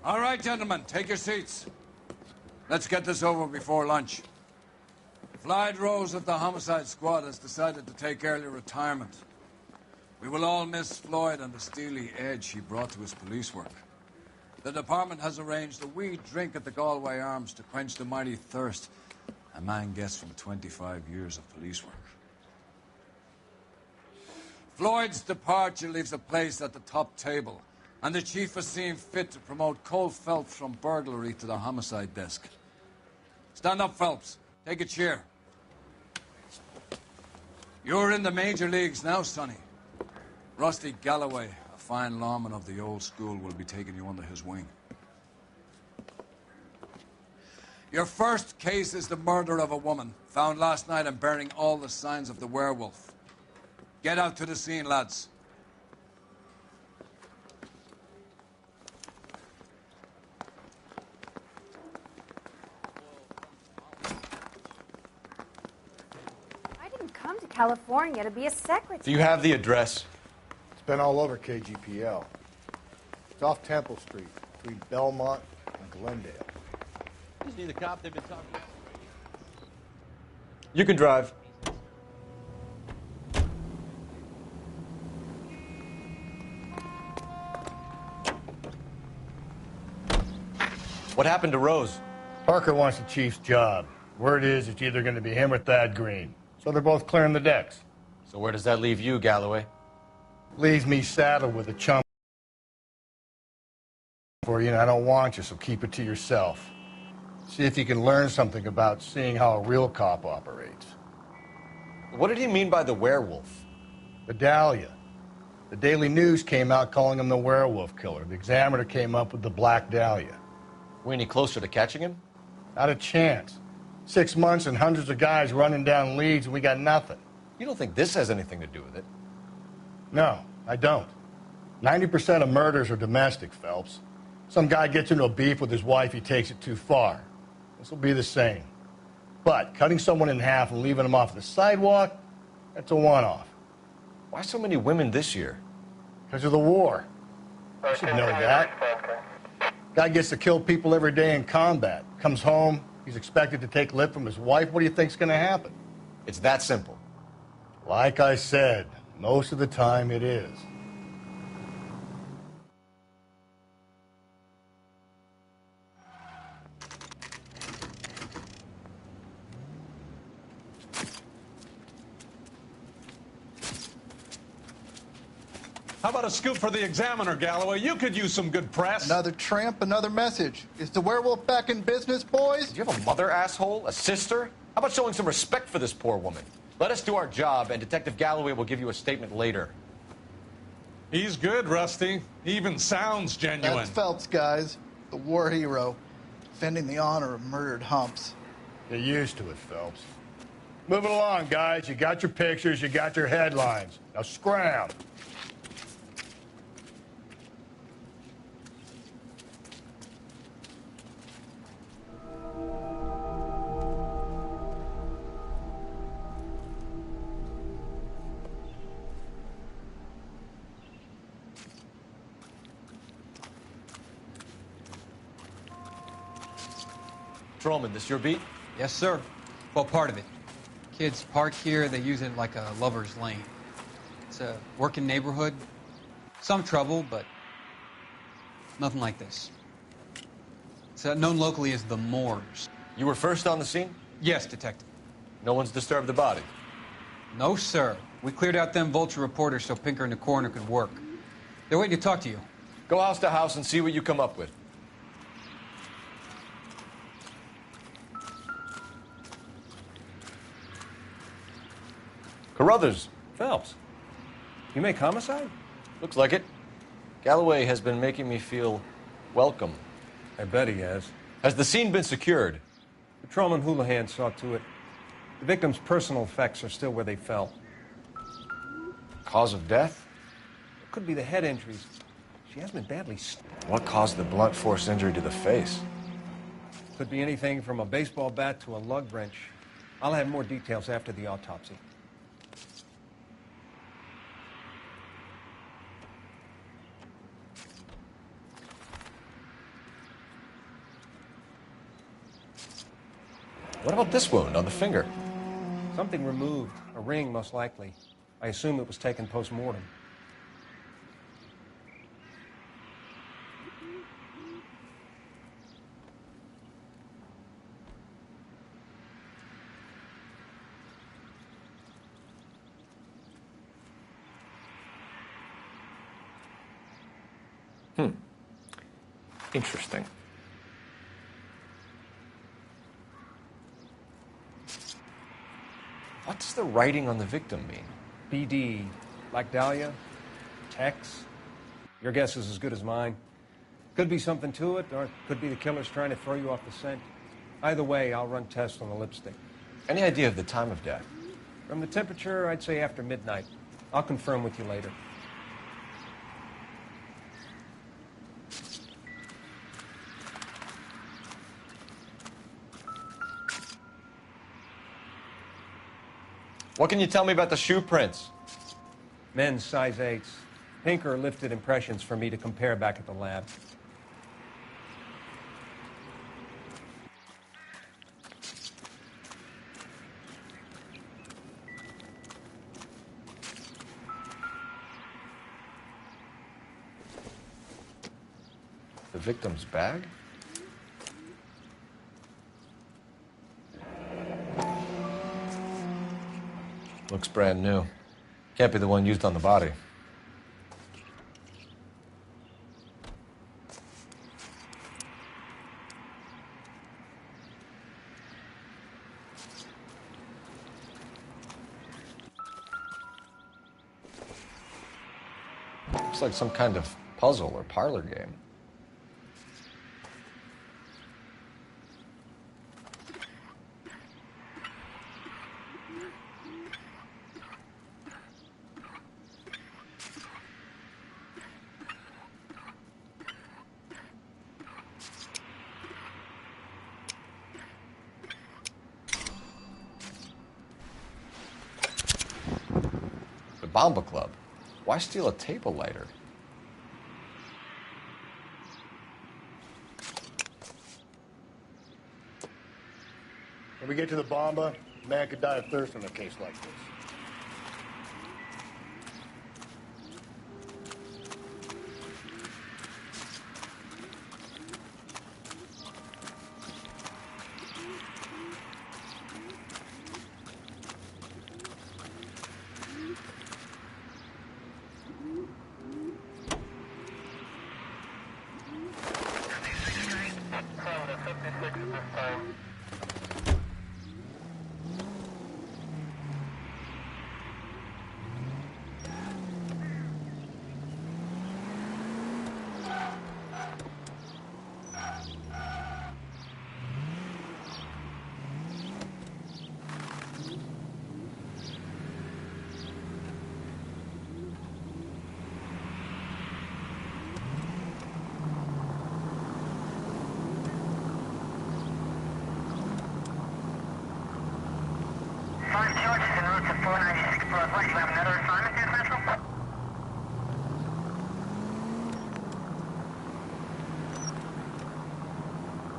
All right, gentlemen, take your seats. Let's get this over before lunch. Floyd Rose of the Homicide Squad has decided to take early retirement. We will all miss Floyd and the steely edge he brought to his police work. The department has arranged a wee drink at the Galway Arms to quench the mighty thirst a man gets from 25 years of police work. Floyd's departure leaves a place at the top table, and the chief has seen fit to promote Cole Phelps from burglary to the homicide desk. Stand up, Phelps. Take a chair. You're in the major leagues now, Sonny. Rusty Galloway, a fine lawman of the old school, will be taking you under his wing. Your first case is the murder of a woman, found last night and bearing all the signs of the werewolf. Get out to the scene, lads. I didn't come to California to be a secretary. Do you have the address? It's been all over KGPL. It's off Temple Street, between Belmont and Glendale. Just need the cop they've been talking about. You can drive. What happened to Rose? Parker wants the chief's job. Word is it's either going to be him or Thad Green. So they're both clearing the decks. So where does that leave you, Galloway? Leaves me saddled with a chump for you, and I don't want you, so keep it to yourself. See if you can learn something about seeing how a real cop operates. What did he mean by the werewolf? The Dahlia. The Daily News came out calling him the werewolf killer. The Examiner came up with the Black Dahlia. We any closer to catching him? Not a chance. 6 months and hundreds of guys running down leads, and we got nothing. You don't think this has anything to do with it? No, I don't. 90% of murders are domestic, Phelps. Some guy gets into a beef with his wife, he takes it too far. This will be the same. But cutting someone in half and leaving them off the sidewalk, that's a one-off. Why so many women this year? Because of the war. You should know that. Guy gets to kill people every day in combat. Comes home, he's expected to take lip from his wife. What do you think's going to happen? It's that simple. Like I said, most of the time it is. How about a scoop for the Examiner, Galloway? You could use some good press. Another tramp, another message. Is the werewolf back in business, boys? Do you have a mother, asshole? A sister? How about showing some respect for this poor woman? Let us do our job, and Detective Galloway will give you a statement later. He's good, Rusty. He even sounds genuine. That's Phelps, guys. The war hero. Defending the honor of murdered humps. Get used to it, Phelps. Move it along, guys. You got your pictures, you got your headlines. Now scram. Trollman, this your beat? Yes, sir. Well, part of it. Kids park here, they use it like a lover's lane. It's a working neighborhood. Some trouble, but nothing like this. It's known locally as the Moors. You were first on the scene? Yes, Detective. No one's disturbed the body? No, sir. We cleared out them vulture reporters so Pinker and the coroner could work. They're waiting to talk to you. Go house to house and see what you come up with. Carruthers. Phelps, you make Homicide? Looks like it. Galloway has been making me feel welcome. I bet he has. Has the scene been secured? Patrolman Houlihan saw to it. The victim's personal effects are still where they fell. Cause of death? It could be the head injuries. She has been badly What caused the blunt force injury to the face? Could be anything from a baseball bat to a lug wrench. I'll have more details after the autopsy. What about this wound on the finger? Something removed. A ring, most likely. I assume it was taken post-mortem. Interesting. What does the writing on the victim mean? BD, like Dahlia, Tex. Your guess is as good as mine. Could be something to it, or it could be the killer's trying to throw you off the scent. Either way, I'll run tests on the lipstick. Any idea of the time of death? From the temperature, I'd say after midnight. I'll confirm with you later. What can you tell me about the shoe prints? Men's size 8s. Pinker lifted impressions for me to compare back at the lab. The victim's bag? Looks brand new. Can't be the one used on the body. Looks like some kind of puzzle or parlor game. Bomba Club. Why steal a table lighter? When we get to the Bomba, a man could die of thirst in a case like this.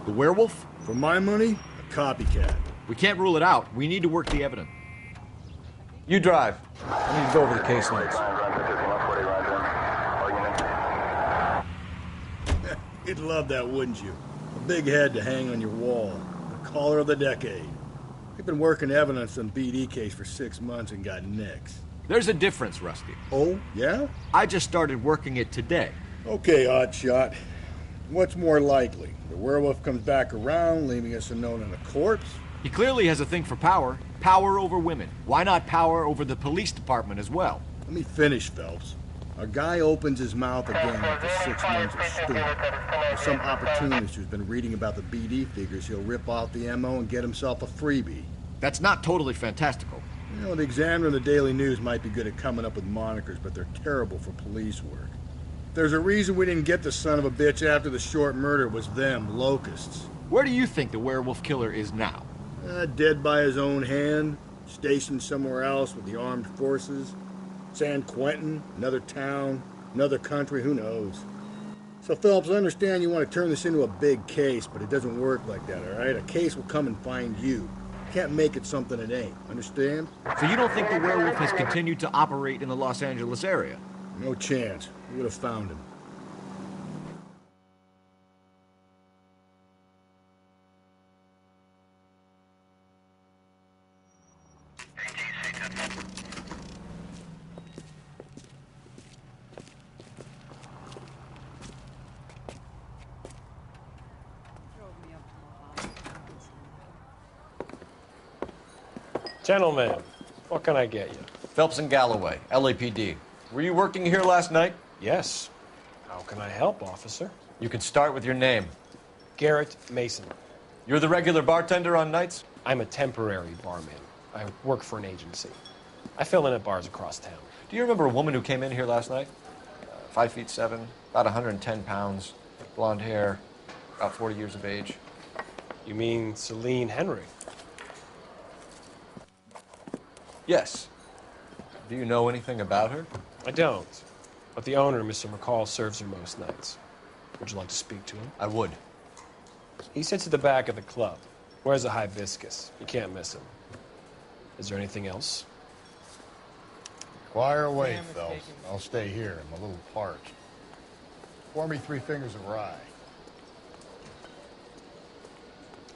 The werewolf? For my money, a copycat. We can't rule it out. We need to work the evidence. You drive. I need to go over the case notes. You'd love that, wouldn't you? A big head to hang on your wall. The caller of the decade. We've been working evidence on BD case for 6 months and got nicks. There's a difference, Rusty. Oh, yeah? I just started working it today. Okay, Oddshot. What's more likely? The werewolf comes back around, leaving us a note on a corpse? He clearly has a thing for power. Power over women. Why not power over the police department as well? Let me finish, Phelps. A guy opens his mouth again after 6 months of stewing. There's some opportunist who's been reading about the BD figures he'll rip off the MO and get himself a freebie. That's not totally fantastical. You know, the Examiner and the Daily News might be good at coming up with monikers, but they're terrible for police work. There's a reason we didn't get the son of a bitch after the short murder was them, locusts. Where do you think the werewolf killer is now? Dead by his own hand, stationed somewhere else with the armed forces. San Quentin, another town, another country, who knows? So, Phelps, I understand you want to turn this into a big case, but it doesn't work like that, all right? A case will come and find you. You can't make it something it ain't. Understand? So you don't think the werewolf has continued to operate in the Los Angeles area? No chance. We would have found him. Gentlemen, what can I get you? Phelps and Galloway, LAPD. Were you working here last night? Yes. How can I help, officer? You can start with your name. Garrett Mason. You're the regular bartender on nights? I'm a temporary barman. I work for an agency. I fill in at bars across town. Do you remember a woman who came in here last night? 5'7", about 110 pounds, blonde hair, about 40 years of age. You mean Celine Henry? Yes. Do you know anything about her? I don't. But the owner, Mr. McCall, serves her most nights. Would you like to speak to him? I would. He sits at the back of the club. Wears a hibiscus. You can't miss him. Is there anything else? Fire away, Phelps. I'll stay here. I'm a little parched. Pour me 3 fingers of rye.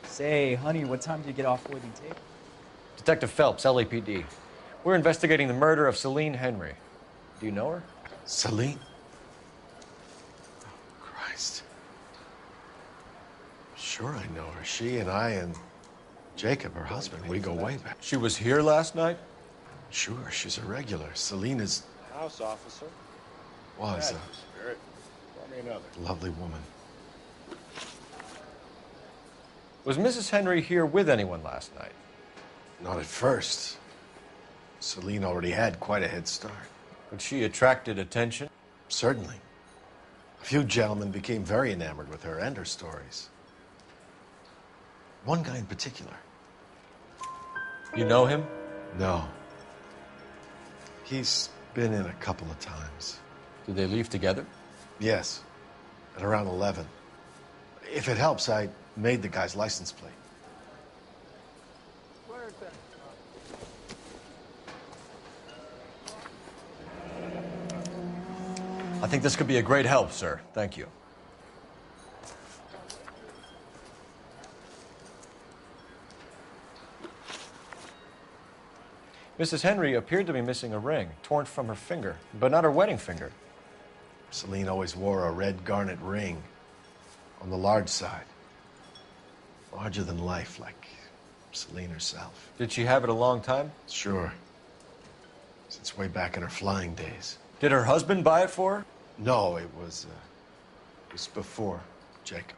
Say, honey, what time do you get off Wood and Tape? Detective Phelps, LAPD. We're investigating the murder of Celine Henry. Do you know her? Celine? Oh, Christ. Sure I know her. She and I and Jacob, her husband, we go way back. She was here last night? Sure, she's a regular. Celine is... House officer. Was Spirit. Pour me another. a lovely woman. Was Mrs. Henry here with anyone last night? Not at first. Celine already had quite a head start. But she attracted attention? Certainly. A few gentlemen became very enamored with her and her stories. One guy in particular. You know him? No. He's been in a couple of times. Did they leave together? Yes. At around 11. If it helps, I made the guy's license plate. I think this could be a great help, sir. Thank you. Mrs. Henry appeared to be missing a ring, torn from her finger, but not her wedding finger. Celine always wore a red garnet ring on the large side. Larger than life, like Celine herself. Did she have it a long time? Sure. Since way back in her flying days. Did her husband buy it for her? No, it was before Jacob.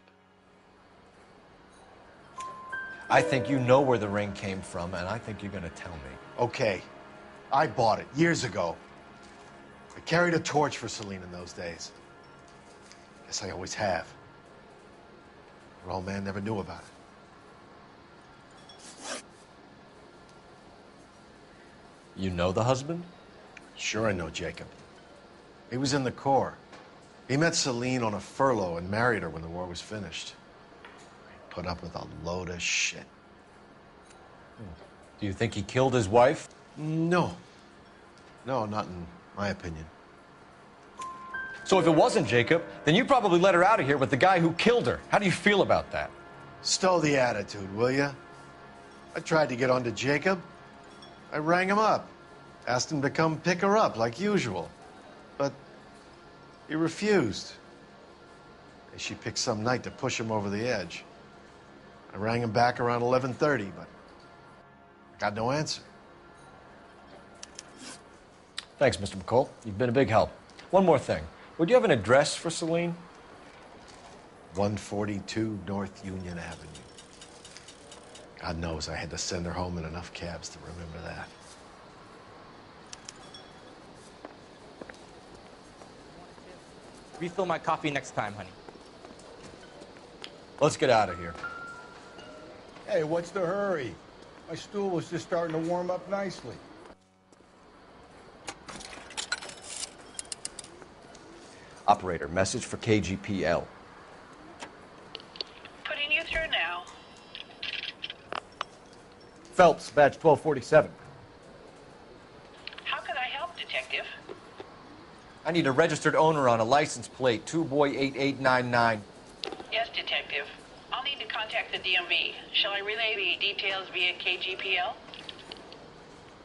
I think you know where the ring came from, and I think you're going to tell me. Okay. I bought it years ago. I carried a torch for Celine in those days. Guess I always have. Her old man never knew about it. You know the husband? Sure I know Jacob. He was in the Corps. He met Celine on a furlough and married her when the war was finished. He put up with a load of shit. Do you think he killed his wife? No. No, not in my opinion. So if it wasn't Jacob, then you probably let her out of here with the guy who killed her. How do you feel about that? Stow the attitude, will ya? I tried to get onto Jacob. I rang him up. Asked him to come pick her up, like usual. But he refused. She picked some night to push him over the edge. I rang him back around 11:30, but got no answer. Thanks, Mr. McCall. You've been a big help. One more thing. Would you have an address for Celine? 142 North Union Avenue. God knows I had to send her home in enough cabs to remember that. Refill my coffee next time, honey. Let's get out of here. Hey, what's the hurry? My stool was just starting to warm up nicely. Operator, message for KGPL. Putting you through now. Phelps, badge 1247. How can I help, Detective? I need a registered owner on a license plate, 2boy8899. Yes, Detective. I'll need to contact the DMV. Shall I relay the details via KGPL?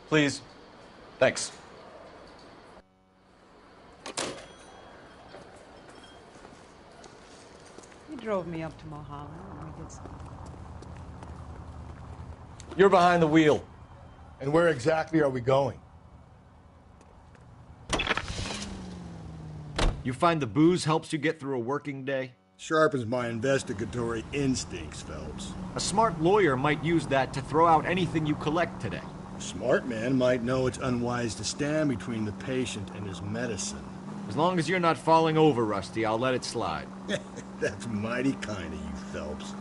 Please. Thanks. You drove me up to Mulholland and we did something. You're behind the wheel. And where exactly are we going? You find the booze helps you get through a working day? Sharpens my investigatory instincts, Phelps. A smart lawyer might use that to throw out anything you collect today. A smart man might know it's unwise to stand between the patient and his medicine. As long as you're not falling over, Rusty, I'll let it slide. That's mighty kind of you, Phelps.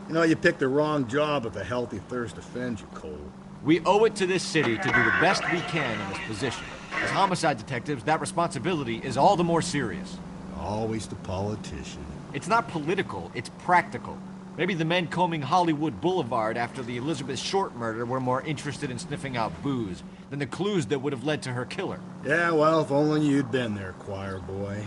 You know, you picked the wrong job if a healthy thirst offends you, Cole. We owe it to this city to do the best we can in this position. As homicide detectives, that responsibility is all the more serious. Always the politician. It's not political, it's practical. Maybe the men combing Hollywood Boulevard after the Elizabeth Short murder were more interested in sniffing out booze than the clues that would have led to her killer. Yeah, well, if only you'd been there, choir boy.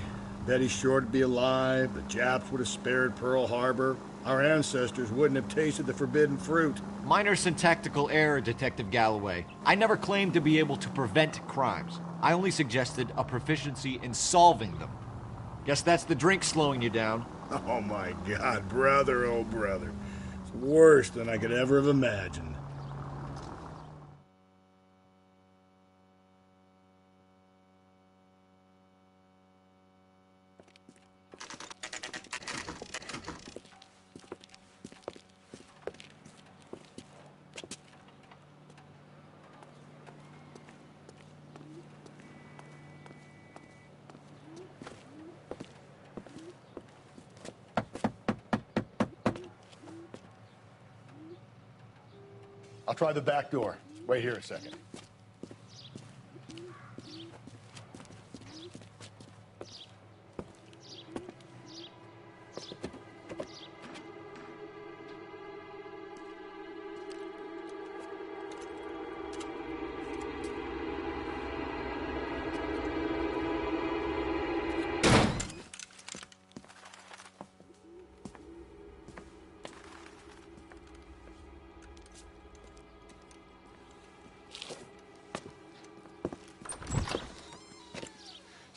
Betty Short would be alive, the Japs would have spared Pearl Harbor, our ancestors wouldn't have tasted the forbidden fruit. Minor syntactical error, Detective Galloway. I never claimed to be able to prevent crimes. I only suggested a proficiency in solving them. Guess that's the drink slowing you down. Oh my God, brother, oh brother. It's worse than I could ever have imagined. I'll try the back door. Wait here a second.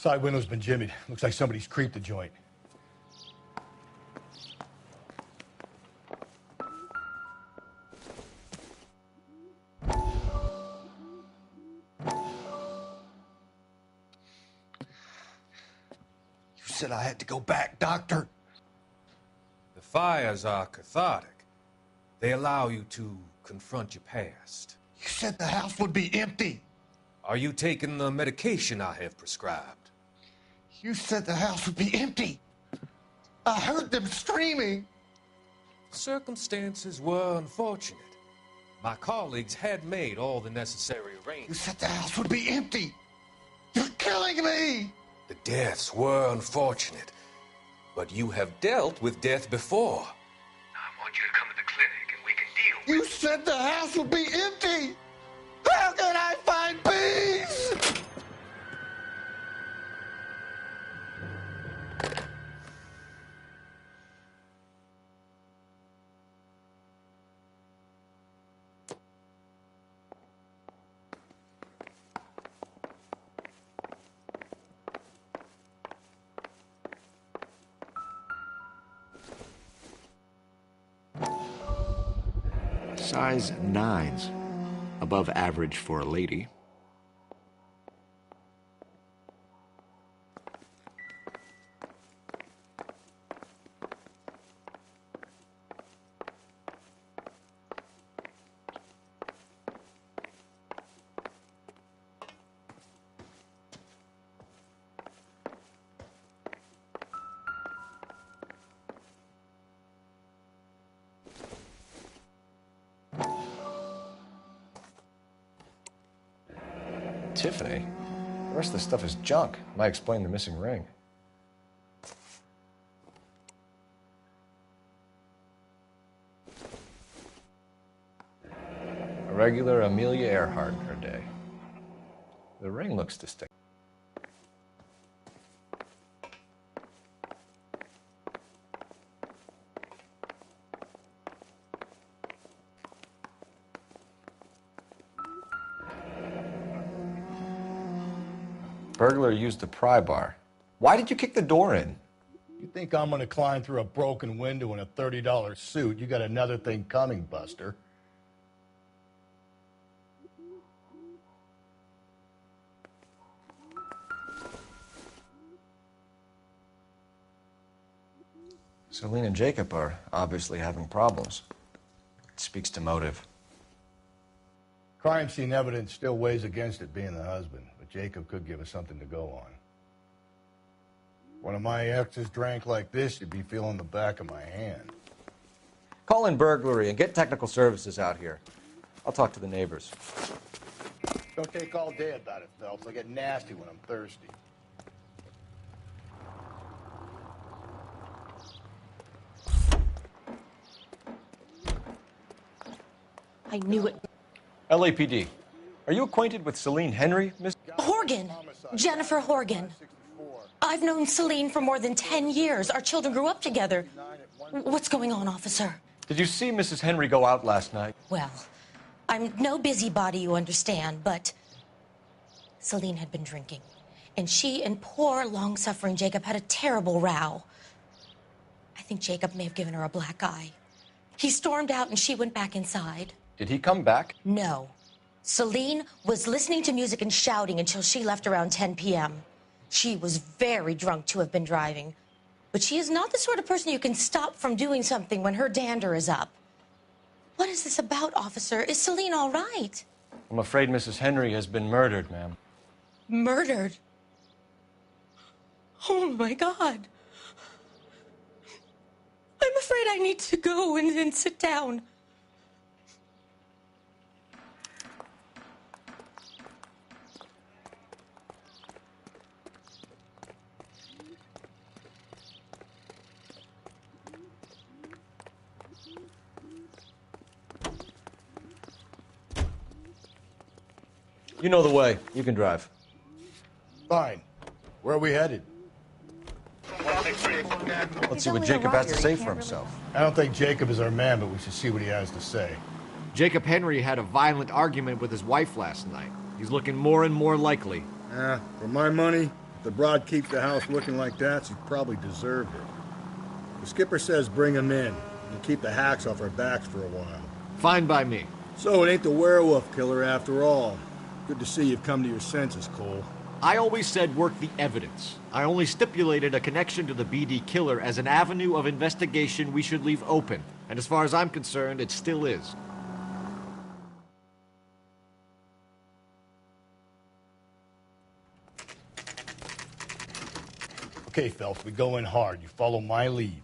Side window's been jimmied. Looks like somebody's creeped the joint. You said I had to go back, Doctor. The fires are cathartic. They allow you to confront your past. You said the house would be empty. Are you taking the medication I have prescribed? You said the house would be empty. I heard them screaming. Circumstances were unfortunate. My colleagues had made all the necessary You arrangements. said the house would be empty. You're killing me. The deaths were unfortunate, but you have dealt with death before. I want you to come to the clinic and we can deal You said the house would be empty. How can I find peace? Size 9s. Above average for a lady. Tiffany? The rest of the stuff is junk. Might explain the missing ring. Regular Amelia Earhart in her day. The ring looks distinct. Burglar used a pry bar. Why did you kick the door in? You think I'm gonna climb through a broken window in a $30 suit? You got another thing coming, Buster. Celine and Jacob are obviously having problems. It speaks to motive. Crime scene evidence still weighs against it being the husband, but Jacob could give us something to go on. One of my exes drank like this, you'd be feeling the back of my hand. Call in burglary and get technical services out here. I'll talk to the neighbors. Don't take all day about it, Phelps. I get nasty when I'm thirsty. I knew it. LAPD. Are you acquainted with Celine Henry, Miss? Horgan. Jennifer Horgan. I've known Celine for more than 10 years. Our children grew up together. What's going on, officer? Did you see Mrs. Henry go out last night? Well, I'm no busybody, you understand, but Celine had been drinking. And she and poor, long-suffering Jacob had a terrible row. I think Jacob may have given her a black eye. He stormed out and she went back inside. Did he come back? No. Celine was listening to music and shouting until she left around 10 p.m. She was very drunk to have been driving. But she is not the sort of person you can stop from doing something when her dander is up. What is this about, officer? Is Celine all right? I'm afraid Mrs. Henry has been murdered, ma'am. Murdered? Oh, my God. I'm afraid I need to go and sit down. You know the way. You can drive. Fine. Where are we headed? Let's see what Jacob has to say for himself. I don't think Jacob is our man, but we should see what he has to say. Jacob Henry had a violent argument with his wife last night. He's looking more and more likely. For my money, if the broad keeps the house looking like that, she probably deserved it. The skipper says bring him in and keep the hacks off our backs for a while. Fine by me. So it ain't the werewolf killer after all. Good to see you've come to your senses, Cole. I always said work the evidence. I only stipulated a connection to the BD killer as an avenue of investigation we should leave open. And as far as I'm concerned, it still is. Okay, Phelps, we go in hard. You follow my lead.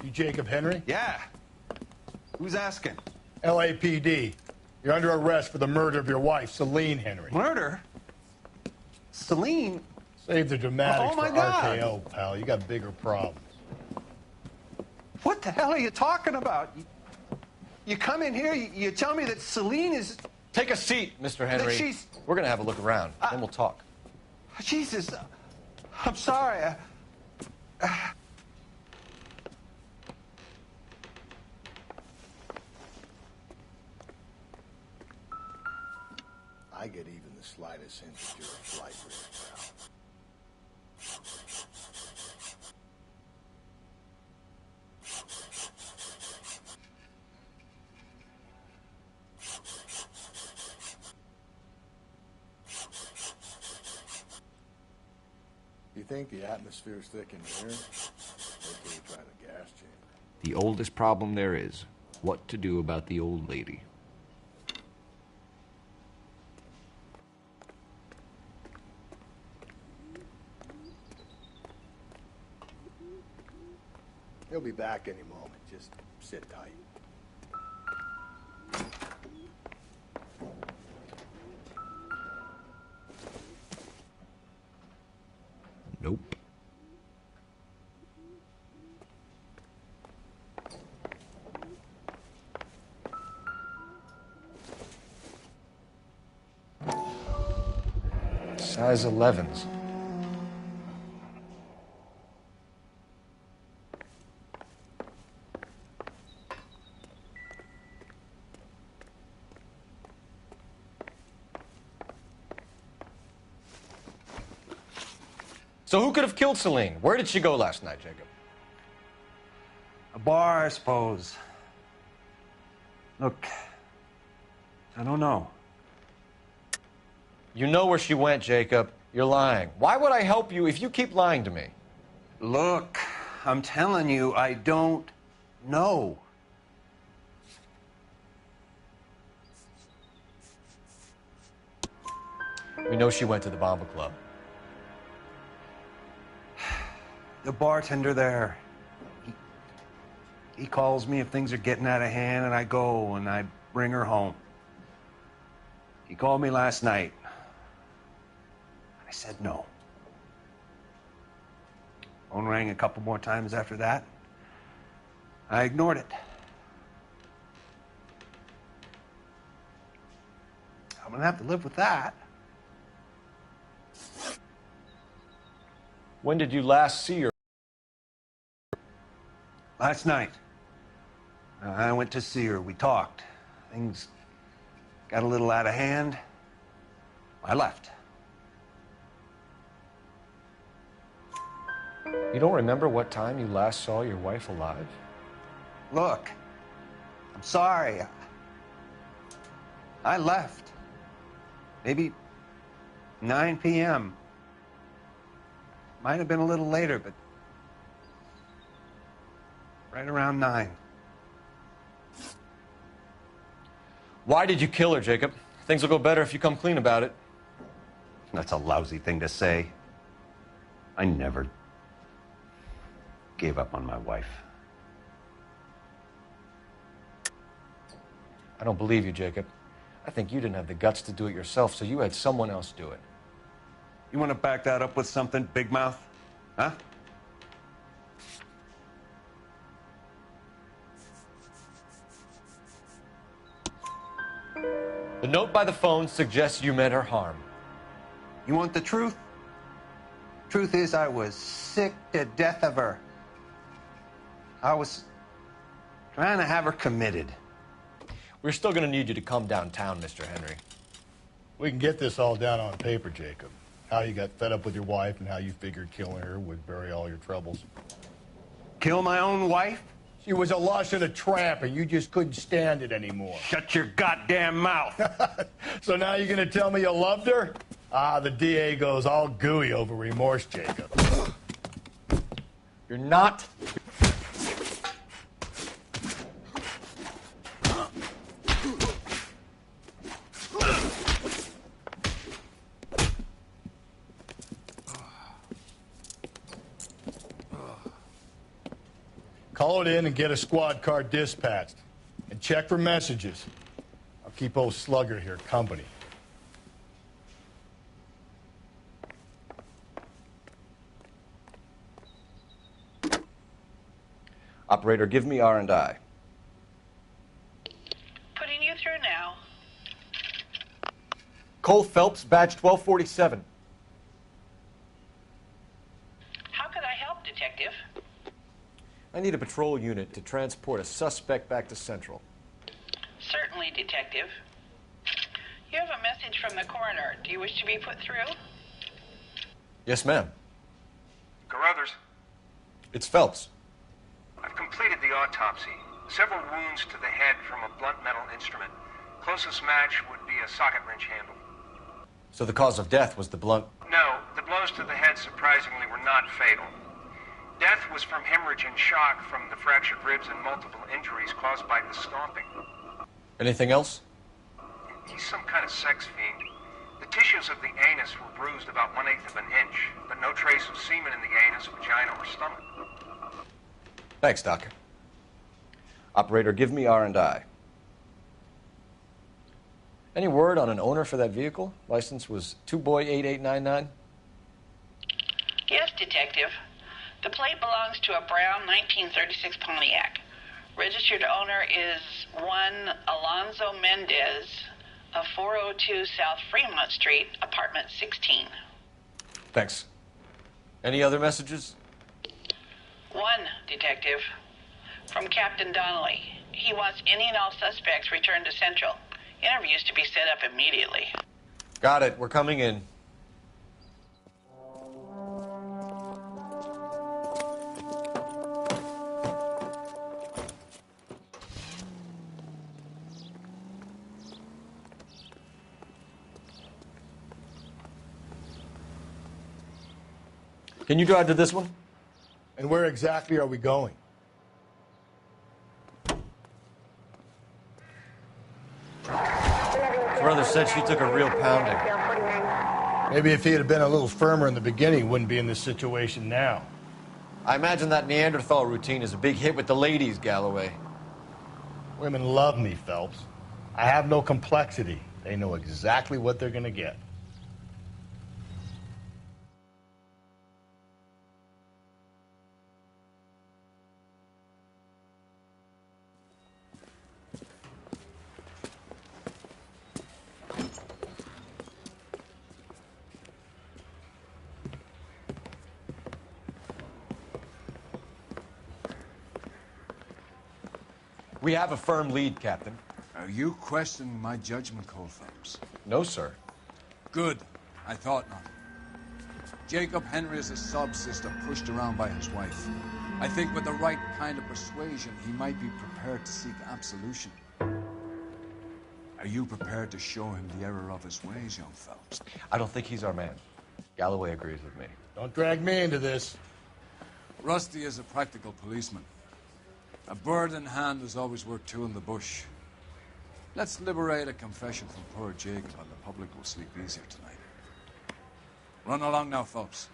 You Jacob Henry? Yeah. Who's asking? LAPD. You're under arrest for the murder of your wife, Celine Henry. Murder? Celine? Save the dramatics Oh, my for God. RKO, pal. You got bigger problems. What the hell are you talking about? You come in here, you tell me that Celine is... Take a seat, Mr. Henry. she's- We're going to have a look around, then we'll talk. Jesus, I'm sorry. I get even the slightest hint that you're a flight risk, pal. You think the atmosphere's thick in here? Wait till you try the gas chamber. The oldest problem there is, what to do about the old lady. He'll be back any moment. Just sit tight. Nope. Size 11s. So who could have killed Celine? Where did she go last night, Jacob? A bar, I suppose. Look, I don't know. You know where she went, Jacob. You're lying. Why would I help you if you keep lying to me? Look, I'm telling you, I don't know. We know she went to the Bomba Club. The bartender there, he calls me if things are getting out of hand, and I go and I bring her home. He called me last night. I said no. Phone rang a couple more times after that. I ignored it. I'm gonna have to live with that. When did you last see her? Last night. I went to see her. We talked. Things got a little out of hand. I left. You don't remember what time you last saw your wife alive? Look, I'm sorry. I left. Maybe 9 p.m. Might have been a little later, but right around 9. Why did you kill her, Jacob? Things will go better if you come clean about it. That's a lousy thing to say. I never gave up on my wife. I don't believe you, Jacob. I think you didn't have the guts to do it yourself, so you had someone else do it. You want to back that up with something, Big Mouth? Huh? The note by the phone suggests you meant her harm. You want the truth? Truth is, I was sick to death of her. I was trying to have her committed. We're still going to need you to come downtown, Mr. Henry. We can get this all down on paper, Jacob. How you got fed up with your wife and how you figured killing her would bury all your troubles. Kill my own wife? She was a lush and a tramp, and you just couldn't stand it anymore. Shut your goddamn mouth. So now you're going to tell me you loved her? Ah, the DA goes all gooey over remorse, Jacob. You're not. Call it in and get a squad car dispatched. And check for messages. I'll keep old Slugger here company. Operator, give me R&I. Putting you through now. Cole Phelps, badge 1247. How could I help, Detective? I need a patrol unit to transport a suspect back to Central. Certainly, Detective. You have a message from the coroner. Do you wish to be put through? Yes, ma'am. Carruthers, It's Phelps. I've completed the autopsy. Several wounds to the head from a blunt metal instrument. Closest match would be a socket wrench handle. So the cause of death was the blunt. No, the blows to the head surprisingly were not fatal. Death was from hemorrhage and shock from the fractured ribs and multiple injuries caused by the stomping. Anything else? He's some kind of sex fiend. The tissues of the anus were bruised about 1/8 of an inch, but no trace of semen in the anus, vagina, or stomach. Thanks, Doc. Operator, give me R&I. Any word on an owner for that vehicle? License was 2boy8899. Yes, Detective. The plate belongs to a brown 1936 Pontiac. Registered owner is one Alonzo Mendez of 402 South Fremont Street, apartment 16. Thanks. Any other messages? One, Detective. From Captain Donnelly. He wants any and all suspects returned to Central. Interviews to be set up immediately. Got it. We're coming in. Can you drive to this one? And where exactly are we going? Brother said she took a real pounding. Maybe if he had been a little firmer in the beginning, he wouldn't be in this situation now. I imagine that Neanderthal routine is a big hit with the ladies, Galloway. Women love me, Phelps. I have no complexity. They know exactly what they're going to get. We have a firm lead, Captain. Are you questioning my judgment call, Phelps? No, sir. Good. I thought not. Jacob Henry is a sob-sister pushed around by his wife. I think with the right kind of persuasion, he might be prepared to seek absolution. Are you prepared to show him the error of his ways, young Phelps? I don't think he's our man. Galloway agrees with me. Don't drag me into this. Rusty is a practical policeman. A bird in hand is always worth two in the bush. Let's liberate a confession from poor Jacob, and the public will sleep easier tonight. Run along now, Phelps.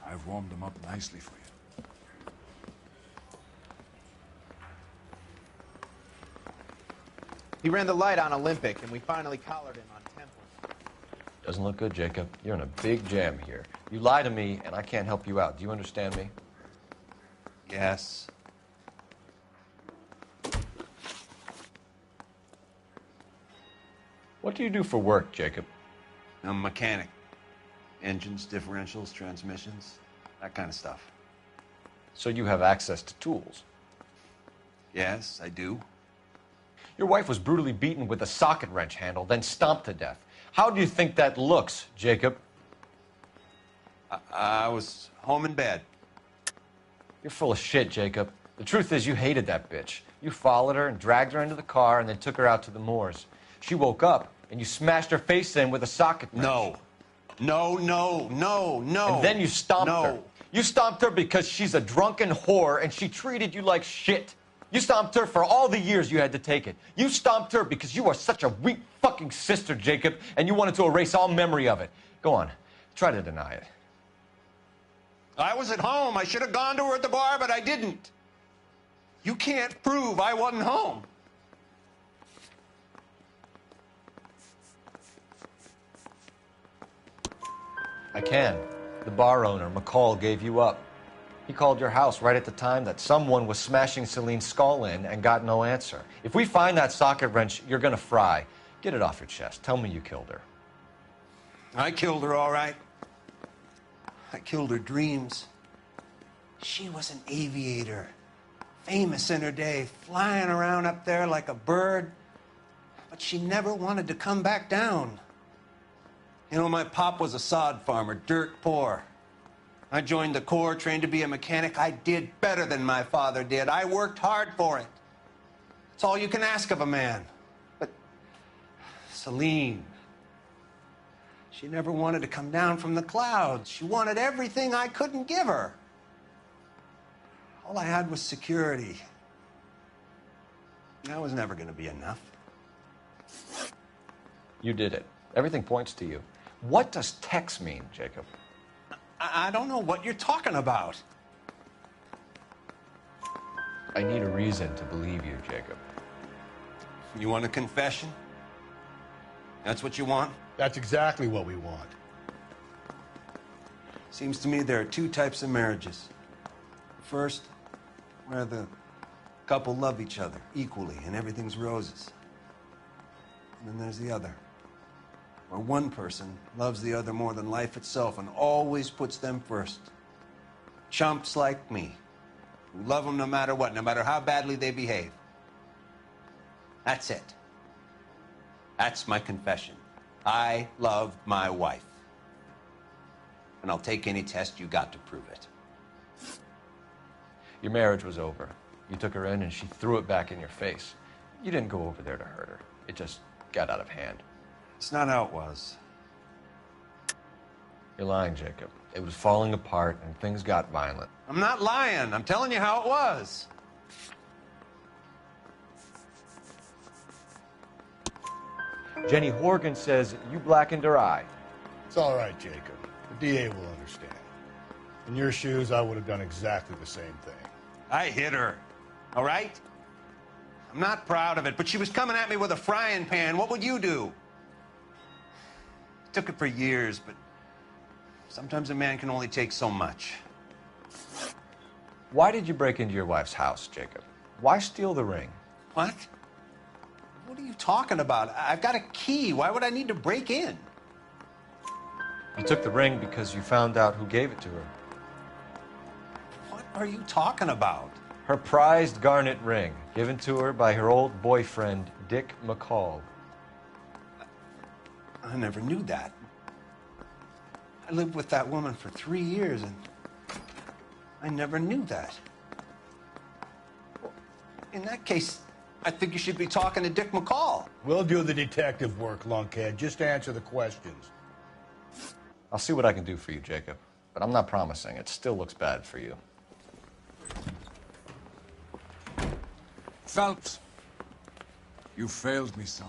I've warmed them up nicely for you. He ran the light on Olympic, and we finally collared him on Temple. Doesn't look good, Jacob. You're in a big jam here. You lie to me, and I can't help you out. Do you understand me? Yes. What do you do for work, Jacob? I'm a mechanic. Engines, differentials, transmissions, that kind of stuff. So you have access to tools? Yes, I do. Your wife was brutally beaten with a socket wrench handle, then stomped to death. How do you think that looks, Jacob? I was home in bed. You're full of shit, Jacob. The truth is you hated that bitch. You followed her and dragged her into the car and then took her out to the moors. She woke up and you smashed her face in with a socket wrench. No. And then you stomped her. You stomped her because she's a drunken whore and she treated you like shit. You stomped her for all the years you had to take it. You stomped her because you are such a weak fucking sister, Jacob, and you wanted to erase all memory of it. Go on. Try to deny it. I was at home. I should have gone to her at the bar, but I didn't. You can't prove I wasn't home. I can. The bar owner, McCall, gave you up. He called your house right at the time that someone was smashing Celine's skull in and got no answer. If we find that socket wrench, you're gonna fry. Get it off your chest. Tell me you killed her. I killed her, all right. I killed her dreams. She was an aviator, famous in her day, flying around up there like a bird. But she never wanted to come back down. You know, my pop was a sod farmer, dirt poor. I joined the Corps, trained to be a mechanic. I did better than my father did. I worked hard for it. It's all you can ask of a man. But Celine, she never wanted to come down from the clouds. She wanted everything I couldn't give her. All I had was security. That was never going to be enough. You did it. Everything points to you. What does Tex mean, Jacob? I don't know what you're talking about. I need a reason to believe you, Jacob. You want a confession? That's what you want? That's exactly what we want. Seems to me there are two types of marriages. First, where the couple love each other equally and everything's roses. And then there's the other, where one person loves the other more than life itself and always puts them first. Chumps like me, who love them no matter what, no matter how badly they behave. That's it. That's my confession. I love my wife. And I'll take any test you got to prove it. Your marriage was over. You took her in and she threw it back in your face. You didn't go over there to hurt her. It just got out of hand. It's not how it was. You're lying, Jacob. It was falling apart and things got violent. I'm not lying. I'm telling you how it was. Jenny Horgan says you blackened her eye. It's all right, Jacob. The DA will understand. In your shoes, I would have done exactly the same thing. I hit her, all right? I'm not proud of it, but she was coming at me with a frying pan. What would you do? It took it for years, but sometimes a man can only take so much. Why did you break into your wife's house, Jacob? Why steal the ring? What? What are you talking about? I've got a key. Why would I need to break in? You took the ring because you found out who gave it to her. What are you talking about? Her prized garnet ring, given to her by her old boyfriend, Dick McCall. I never knew that. I lived with that woman for 3 years, and I never knew that. In that case, I think you should be talking to Dick McCall. We'll do the detective work, lunkhead. Just answer the questions. I'll see what I can do for you, Jacob. But I'm not promising. It still looks bad for you. Phelps, you failed me, son.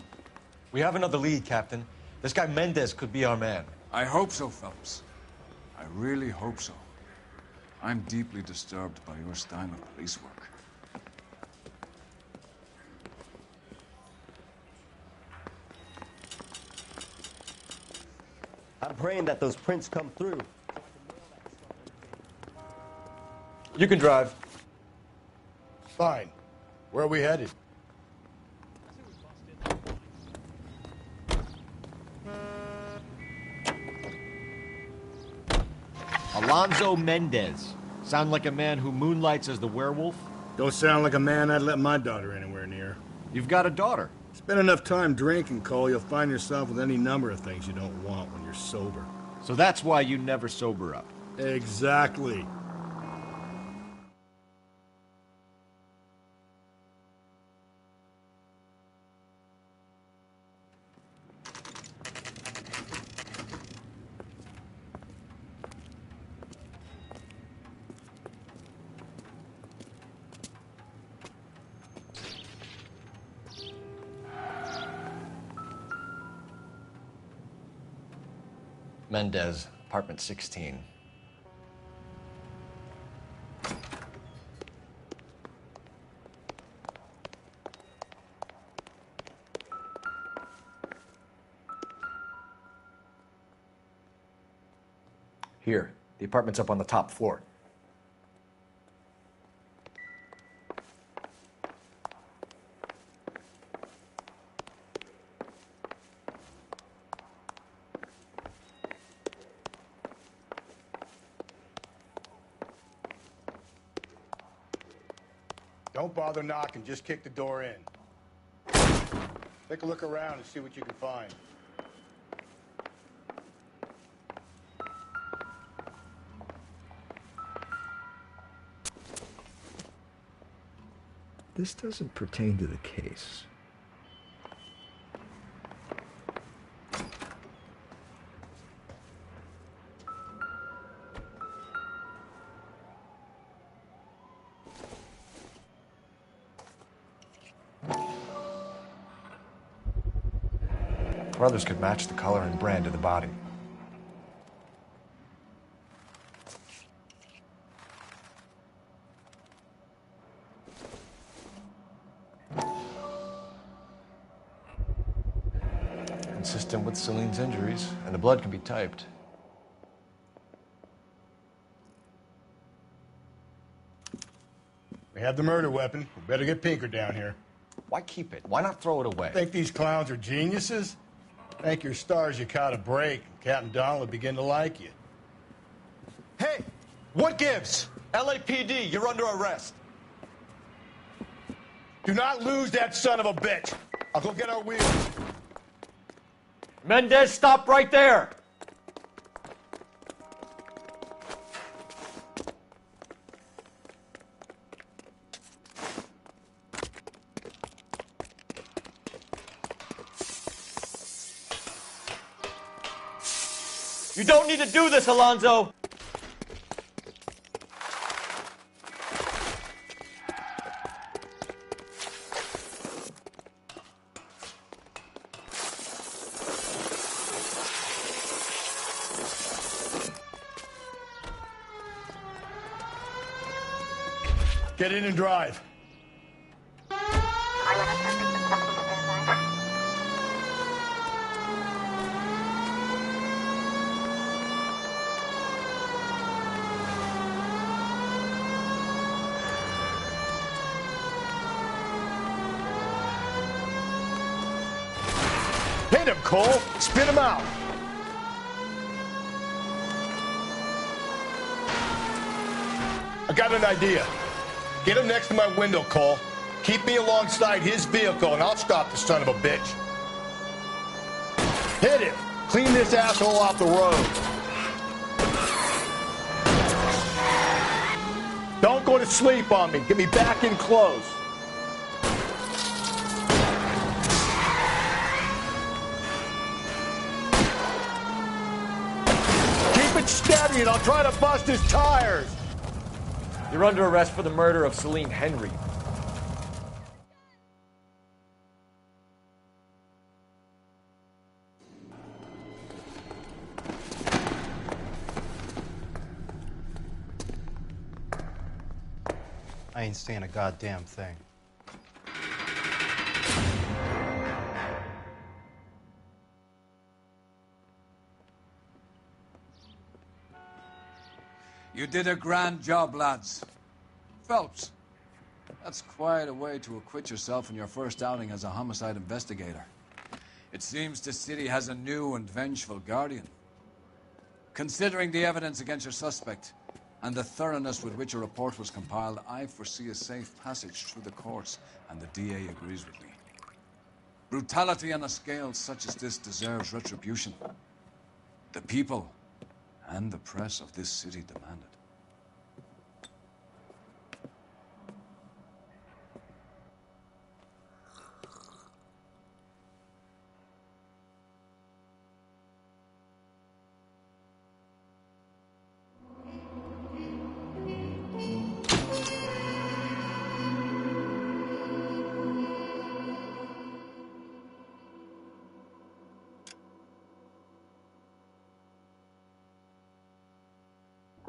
We have another lead, Captain. This guy Mendez could be our man. I hope so, Phelps. I really hope so. I'm deeply disturbed by your style of police work. I'm praying that those prints come through. You can drive. Fine. Where are we headed? Alonzo Mendez. Sound like a man who moonlights as the werewolf? Don't sound like a man I'd let my daughter anywhere near. You've got a daughter. Spend enough time drinking, Cole, you'll find yourself with any number of things you don't want when you're sober. So that's why you never sober up. Exactly. Mendez, apartment 16. Here, the apartment's up on the top floor. Don't bother knocking, just kick the door in. Take a look around and see what you can find. This doesn't pertain to the case. Brothers could match the color and brand of the body. Consistent with Celine's injuries, and the blood can be typed. We have the murder weapon. We better get Pinker down here. Why keep it? Why not throw it away? Think these clowns are geniuses? Thank your stars you caught a break. Captain Donald will begin to like you. Hey, what gives? LAPD, you're under arrest. Do not lose that son of a bitch. I'll go get our wheels. Mendez, stop right there. You don't need to do this, Alonzo. Get in and drive. Hit him, Cole. Spit him out. I got an idea. Get him next to my window, Cole. Keep me alongside his vehicle, and I'll stop the son of a bitch. Hit him. Clean this asshole off the road. Don't go to sleep on me. Get me back in close. Keep it steady, and I'll try to bust his tires. You're under arrest for the murder of Celine Henry. I ain't saying a goddamn thing. You did a grand job, lads. Phelps, that's quite a way to acquit yourself in your first outing as a homicide investigator. It seems the city has a new and vengeful guardian. Considering the evidence against your suspect and the thoroughness with which a report was compiled, I foresee a safe passage through the courts, and the DA agrees with me. Brutality on a scale such as this deserves retribution. The people and the press of this city demand it.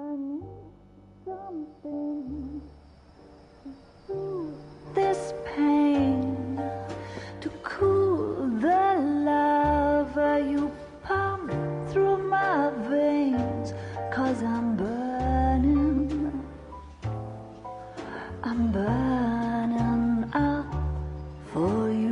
I need something to soothe this pain, to cool the lava you pump through my veins, 'cause I'm burning up for you.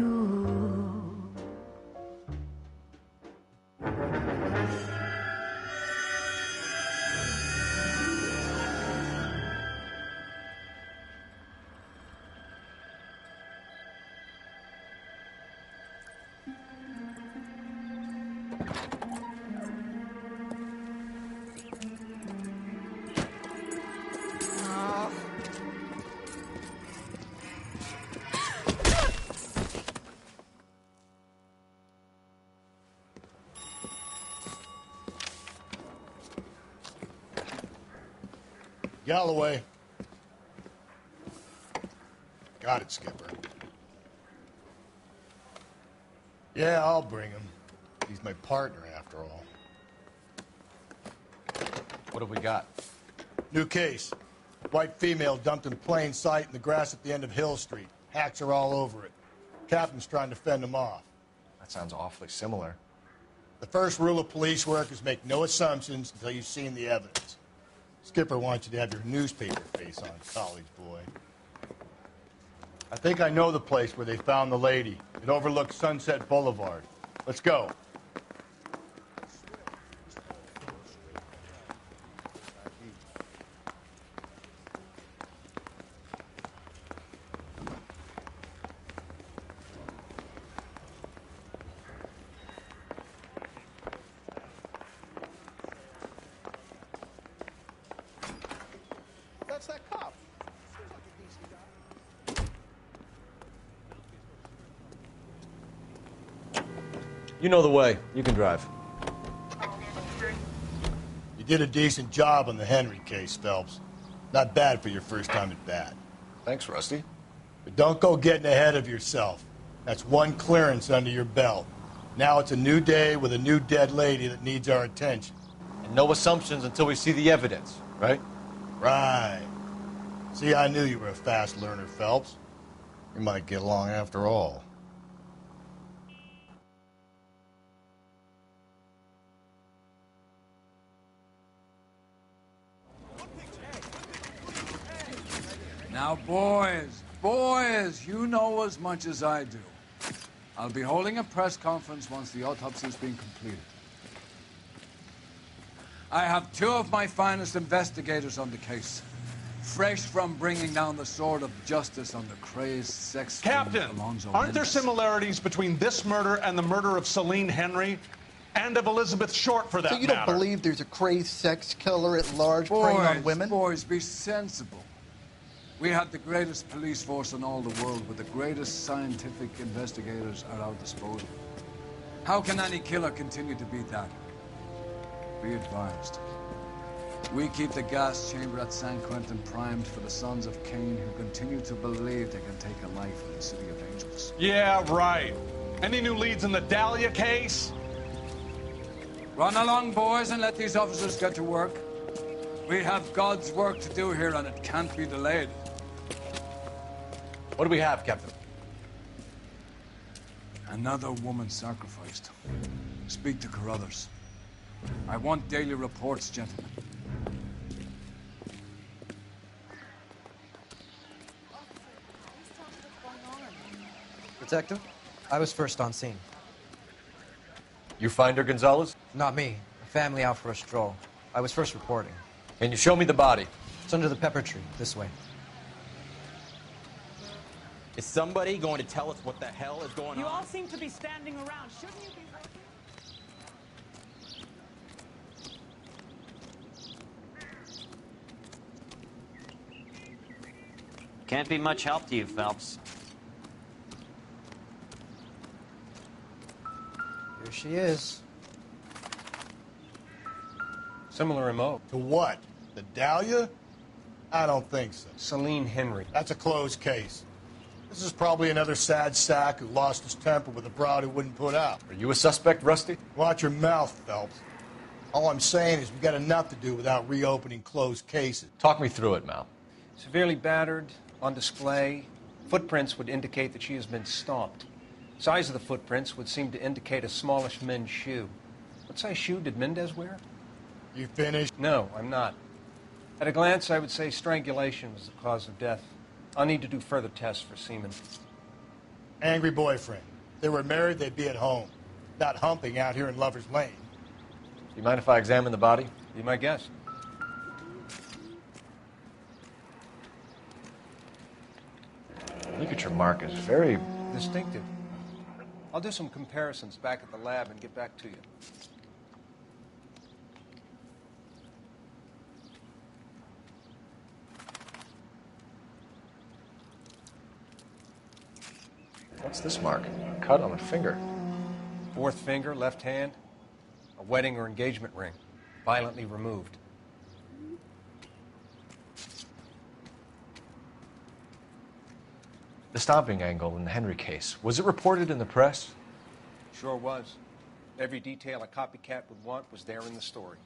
Galloway. Got it, Skipper. Yeah, I'll bring him. He's my partner, after all. What have we got? New case. White female dumped in plain sight in the grass at the end of Hill Street. Hacks are all over it. Captain's trying to fend them off. That sounds awfully similar. The first rule of police work is make no assumptions until you've seen the evidence. Skipper wants you to have your newspaper face on, college boy. I think I know the place where they found the lady. It overlooks Sunset Boulevard. Let's go. That's that cop. Seems like a decent guy. You know the way. You can drive. You did a decent job on the Henry case, Phelps. Not bad for your first time at bat. Thanks, Rusty. But don't go getting ahead of yourself. That's one clearance under your belt. Now it's a new day with a new dead lady that needs our attention. And no assumptions until we see the evidence, right? Right. See, I knew you were a fast learner, Phelps. We might get along after all. Now, boys, you know as much as I do. I'll be holding a press conference once the autopsy's been completed. I have two of my finest investigators on the case, fresh from bringing down the sword of justice on the crazed sex Captain, Alonzo aren't there Mendez. similarities between this murder and the murder of Celine Henry and of Elizabeth Short, for that So you don't matter? believe there's a crazed sex killer at large preying on women? Boys, be sensible. We have the greatest police force in all the world with the greatest scientific investigators at our disposal. How can any killer continue to beat that? Be advised. We keep the gas chamber at San Quentin primed for the sons of Cain who continue to believe they can take a life in the City of Angels. Yeah, right. Any new leads in the Dahlia case? Run along, boys, and let these officers get to work. We have God's work to do here, and it can't be delayed. What do we have, Captain? Another woman sacrificed. Speak to Carruthers. I want daily reports, gentlemen. Detective, I was first on scene. You find her, Gonzalez? Not me. A family out for a stroll. I was first reporting. Can you show me the body? It's under the pepper tree, this way. Is somebody going to tell us what the hell is going on? You all seem to be standing around. Shouldn't you be working? Can't be much help to you, Phelps. Here she is. Similar MO. To what? The Dahlia? I don't think so. Celine Henry. That's a closed case. This is probably another sad sack who lost his temper with a broad who wouldn't put out. Are you a suspect, Rusty? Watch your mouth, Phelps. All I'm saying is we got enough to do without reopening closed cases. Talk me through it, Mal. Severely battered, on display. Footprints would indicate that she has been stomped. Size of the footprints would seem to indicate a smallish men's shoe. What size shoe did Mendez wear? You finished? No, I'm not. At a glance, I would say strangulation was the cause of death. I'll need to do further tests for semen. Angry boyfriend. If they were married, they'd be at home. Not humping out here in Lover's Lane. Do you mind if I examine the body? Be my guest. Look at your mark. It's very distinctive. I'll do some comparisons back at the lab and get back to you. What's this mark? A cut on a finger. Fourth finger, left hand. A wedding or engagement ring. Violently removed. The stomping angle in the Henry case. Was it reported in the press? Sure was. Every detail a copycat would want was there in the story.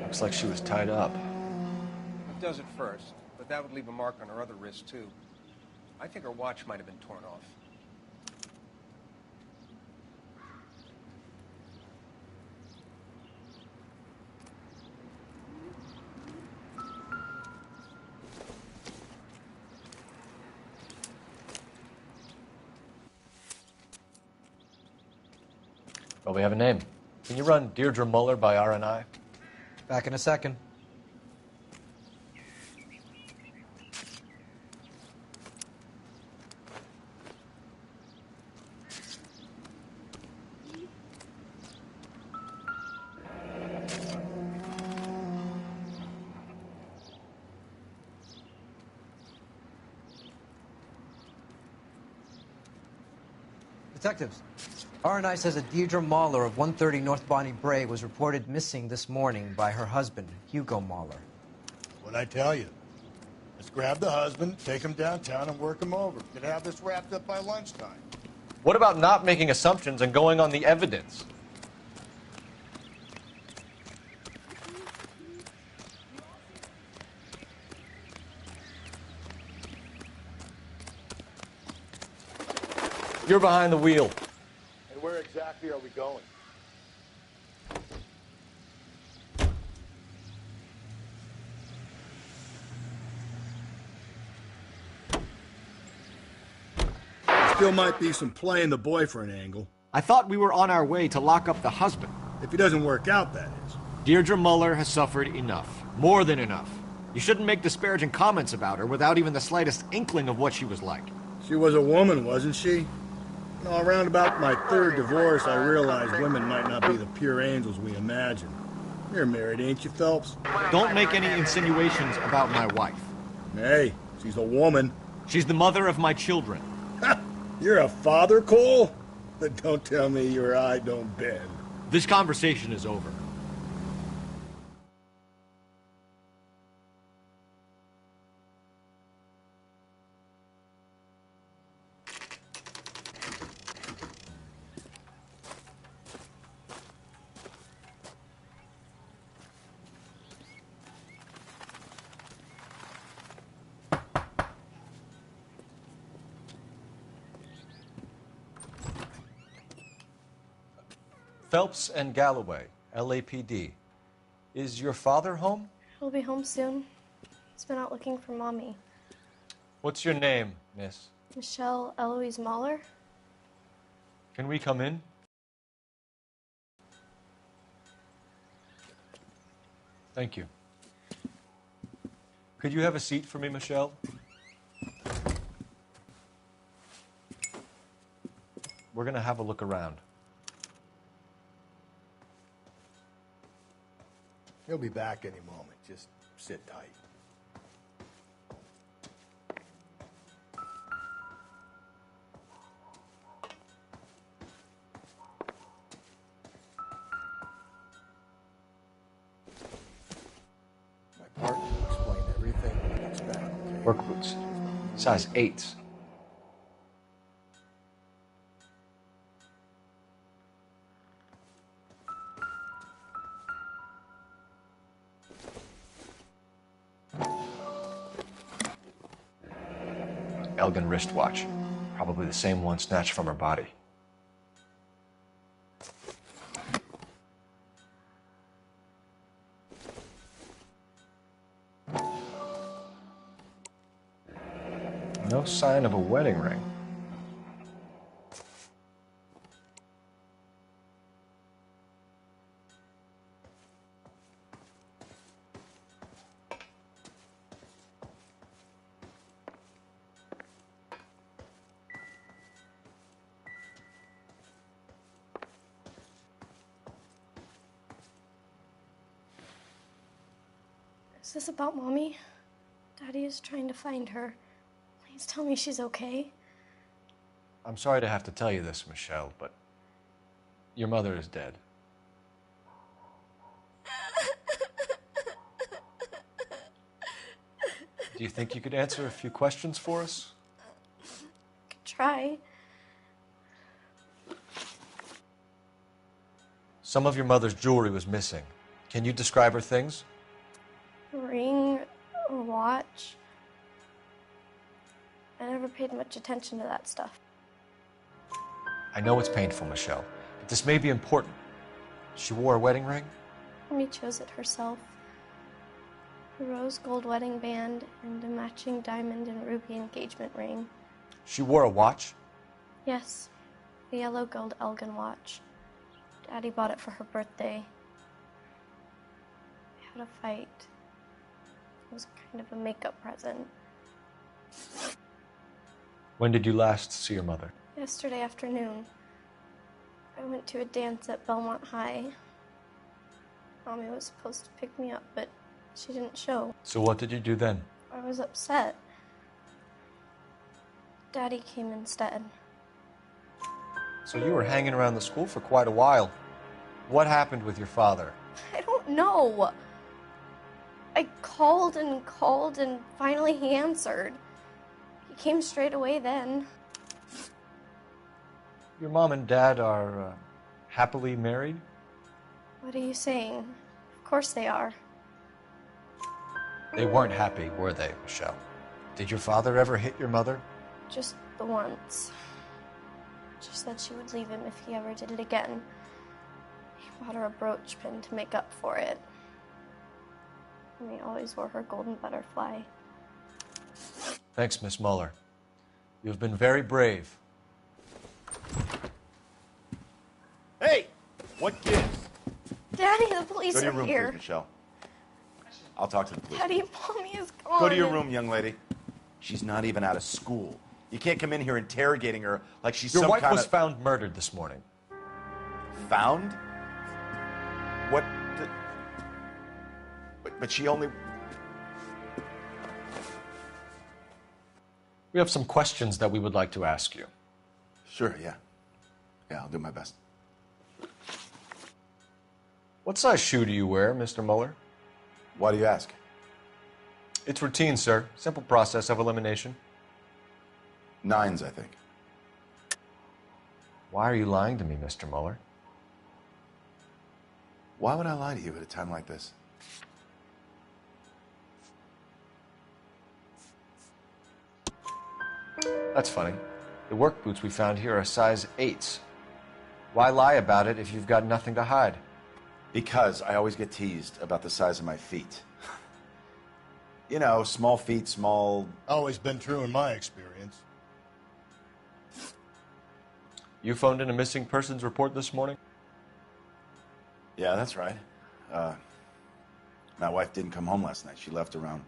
Looks like she was tied up. It does at first, but that would leave a mark on her other wrist, too. I think her watch might have been torn off. Well, we have a name. Can you run Deirdre Muller by RNI? Back in a second. Detectives, RNI says that Deirdre Mahler of 130 North Bonnie Bray was reported missing this morning by her husband, Hugo Mahler. What'd I tell you? Let's grab the husband, take him downtown, and work him over. Could have this wrapped up by lunchtime. What about not making assumptions and going on the evidence? You're behind the wheel. And where exactly are we going? Still might be some playing the boyfriend angle. I thought we were on our way to lock up the husband. If he doesn't work out, that is. Deirdre Muller has suffered enough. More than enough. You shouldn't make disparaging comments about her without even the slightest inkling of what she was like. She was a woman, wasn't she? You know, around about my third divorce, I realized women might not be the pure angels we imagine. You're married, ain't you, Phelps? Don't make any insinuations about my wife. Hey, she's a woman. She's the mother of my children. You're a father, Cole? But don't tell me your eye don't bend. This conversation is over. Phelps and Galloway, LAPD. Is your father home? He'll be home soon. He's been out looking for Mommy. What's your name, miss? Michelle Eloise Mahler? Can we come in? Thank you. Could you have a seat for me, Michelle? We're going to have a look around. He'll be back any moment. Just sit tight. My partner will explain everything when he gets back, okay? Work boots. Size 8s. Elgin wristwatch. Probably the same one snatched from her body. No sign of a wedding ring. Is this about Mommy? Daddy is trying to find her. Please tell me she's okay. I'm sorry to have to tell you this, Michelle, but your mother is dead. Do you think you could answer a few questions for us? Could try. Some of your mother's jewelry was missing. Can you describe her things? A ring, a watch. I never paid much attention to that stuff. I know it's painful, Michelle, but this may be important. She wore a wedding ring? Mommy chose it herself. A rose gold wedding band and a matching diamond and ruby engagement ring. She wore a watch? Yes, a yellow gold Elgin watch. Daddy bought it for her birthday. We had a fight. It was kind of a makeup present. When did you last see your mother? Yesterday afternoon. I went to a dance at Belmont High. Mommy was supposed to pick me up, but she didn't show. So what did you do then? I was upset. Daddy came instead. So you were hanging around the school for quite a while. What happened with your father? I don't know. I called and finally he answered. He came straight away then. Your mom and dad are happily married? What are you saying? Of course they are. They weren't happy, were they, Michelle? Did your father ever hit your mother? Just the once. She said she would leave him if he ever did it again. He bought her a brooch pin to make up for it. And he always wore her golden butterfly. Thanks, Miss Muller. You've been very brave. Hey! What gives? Daddy, the police Go to your are room, here. please, Michelle. I'll talk to the police. Daddy, Mommy is gone. Go to your room, young lady. She's not even out of school. You can't come in here interrogating her like she's Your some wife kind was of... found murdered this morning. Found? What? But she only... We have some questions that we would like to ask you. Sure, yeah. Yeah, I'll do my best. What size shoe do you wear, Mr. Muller? Why do you ask? It's routine, sir. Simple process of elimination. 9s, I think. Why are you lying to me, Mr. Muller? Why would I lie to you at a time like this? That's funny. The work boots we found here are size 8s. Why lie about it if you've got nothing to hide? Because I always get teased about the size of my feet. You know, small feet, small... Always been true in my experience. You phoned in a missing persons report this morning? Yeah, that's right. My wife didn't come home last night. She left around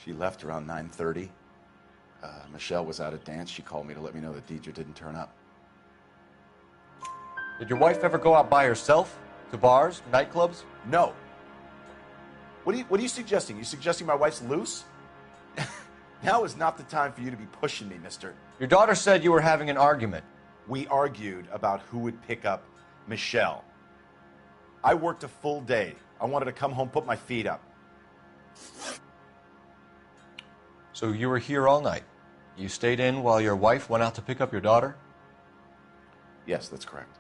9:30. Michelle was out at dance. She called me to let me know that Deidre didn't turn up. Did your wife ever go out by herself? To bars, nightclubs? No. What are you suggesting? You suggesting my wife's loose? Now is not the time for you to be pushing me, mister. Your daughter said you were having an argument. We argued about who would pick up Michelle. I worked a full day. I wanted to come home, put my feet up. So you were here all night? You stayed in while your wife went out to pick up your daughter? Yes, that's correct.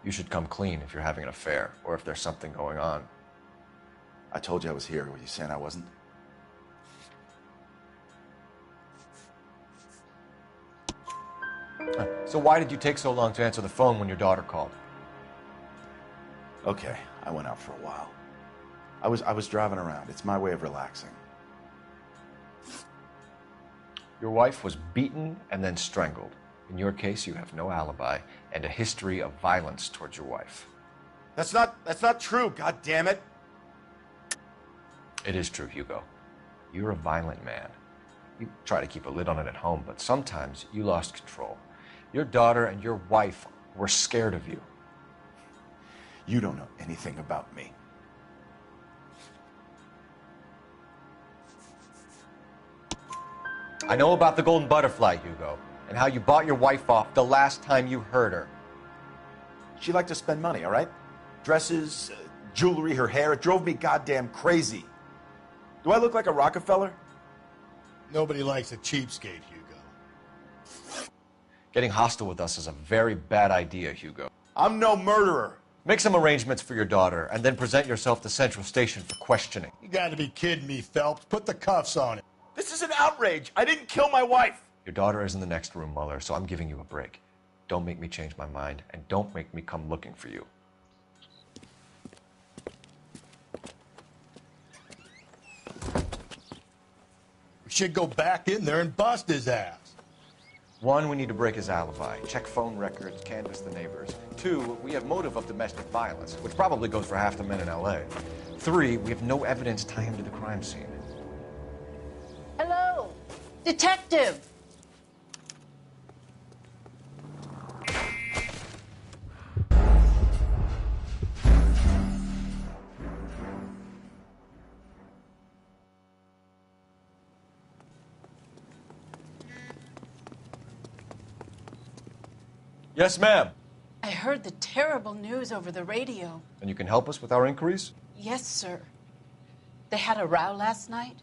You should come clean if you're having an affair, or if there's something going on. I told you I was here. Were you saying I wasn't? So why did you take so long to answer the phone when your daughter called? Okay, I went out for a while. I was driving around. It's my way of relaxing. Your wife was beaten and then strangled. In your case, you have no alibi and a history of violence towards your wife. That's not true, God damn it. It is true, Hugo. You're a violent man. You try to keep a lid on it at home, but sometimes you lost control. Your daughter and your wife were scared of you. You don't know anything about me. I know about the golden butterfly, Hugo, and how you bought your wife off the last time you heard her. She liked to spend money, all right? Dresses, jewelry, her hair. It drove me goddamn crazy. Do I look like a Rockefeller? Nobody likes a cheapskate, Hugo. Getting hostile with us is a very bad idea, Hugo. I'm no murderer. Make some arrangements for your daughter, and then present yourself to Central Station for questioning. You gotta be kidding me, Phelps. Put the cuffs on it. This is an outrage. I didn't kill my wife. Your daughter is in the next room, Muller, so I'm giving you a break. Don't make me change my mind, and don't make me come looking for you. We should go back in there and bust his ass. 1, we need to break his alibi, check phone records, canvass the neighbors. 2, we have motive of domestic violence, which probably goes for half the men in L.A. 3, we have no evidence tying him to the crime scene. Hello, detective. Yes, ma'am. I heard the terrible news over the radio. And you can help us with our inquiries? Yes, sir. They had a row last night.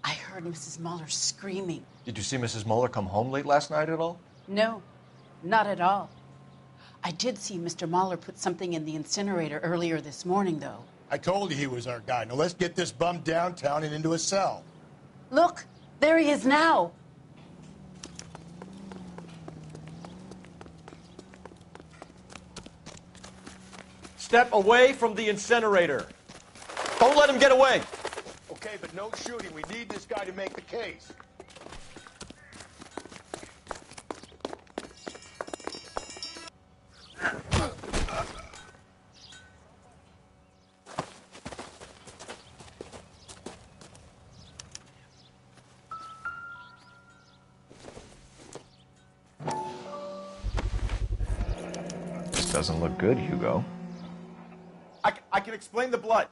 I heard Mrs. Muller screaming. Did you see Mrs. Muller come home late last night at all? No, not at all. I did see Mr. Muller put something in the incinerator earlier this morning, though. I told you he was our guy. Now let's get this bum downtown and into a cell. Look, there he is now. Step away from the incinerator. Don't let him get away. Okay, but no shooting. We need this guy to make the case. This doesn't look good, Hugo. I can explain the blood.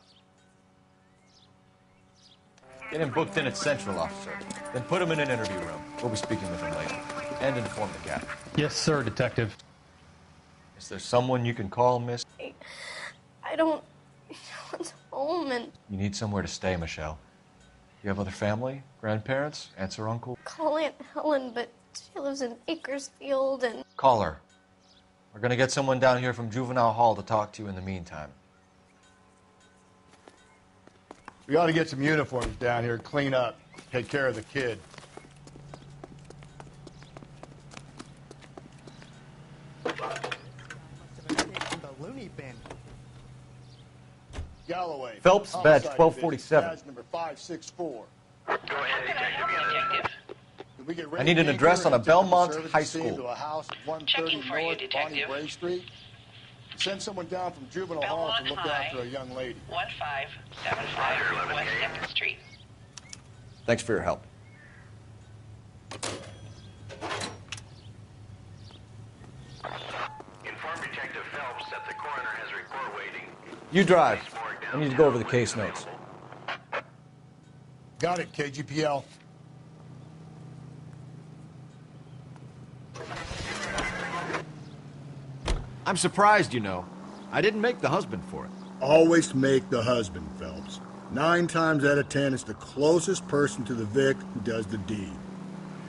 Get him booked in at Central, officer. Then put him in an interview room. We'll be speaking with him later. And inform the captain. Yes, sir, detective. Is there someone you can call, miss? I don't want home and You need somewhere to stay, Michelle. You have other family? Grandparents? Aunts or uncle? call Aunt Helen, but she lives in Bakersfield and Call her. We're gonna get someone down here from Juvenile Hall to talk to you in the meantime. We ought to get some uniforms down here, clean up, take care of the kid. Galloway. Phelps, badge 1247. Badge number 564. How can I help you, detective? I need an address on a Belmont High School. To a house at 130 Checking for you, North detective. Bonnie Bray Street. Send someone down from Juvenile Hall to look High, after a young lady. 1575 West 2nd Street. Thanks for your help. Inform Detective Phelps that the coroner has a report waiting. You drive. I need to go over the case notes. Got it, KGPL. I'm surprised, you know. I didn't make the husband for it. Always make the husband, Phelps. 9 times out of 10, it's the closest person to the Vic who does the deed.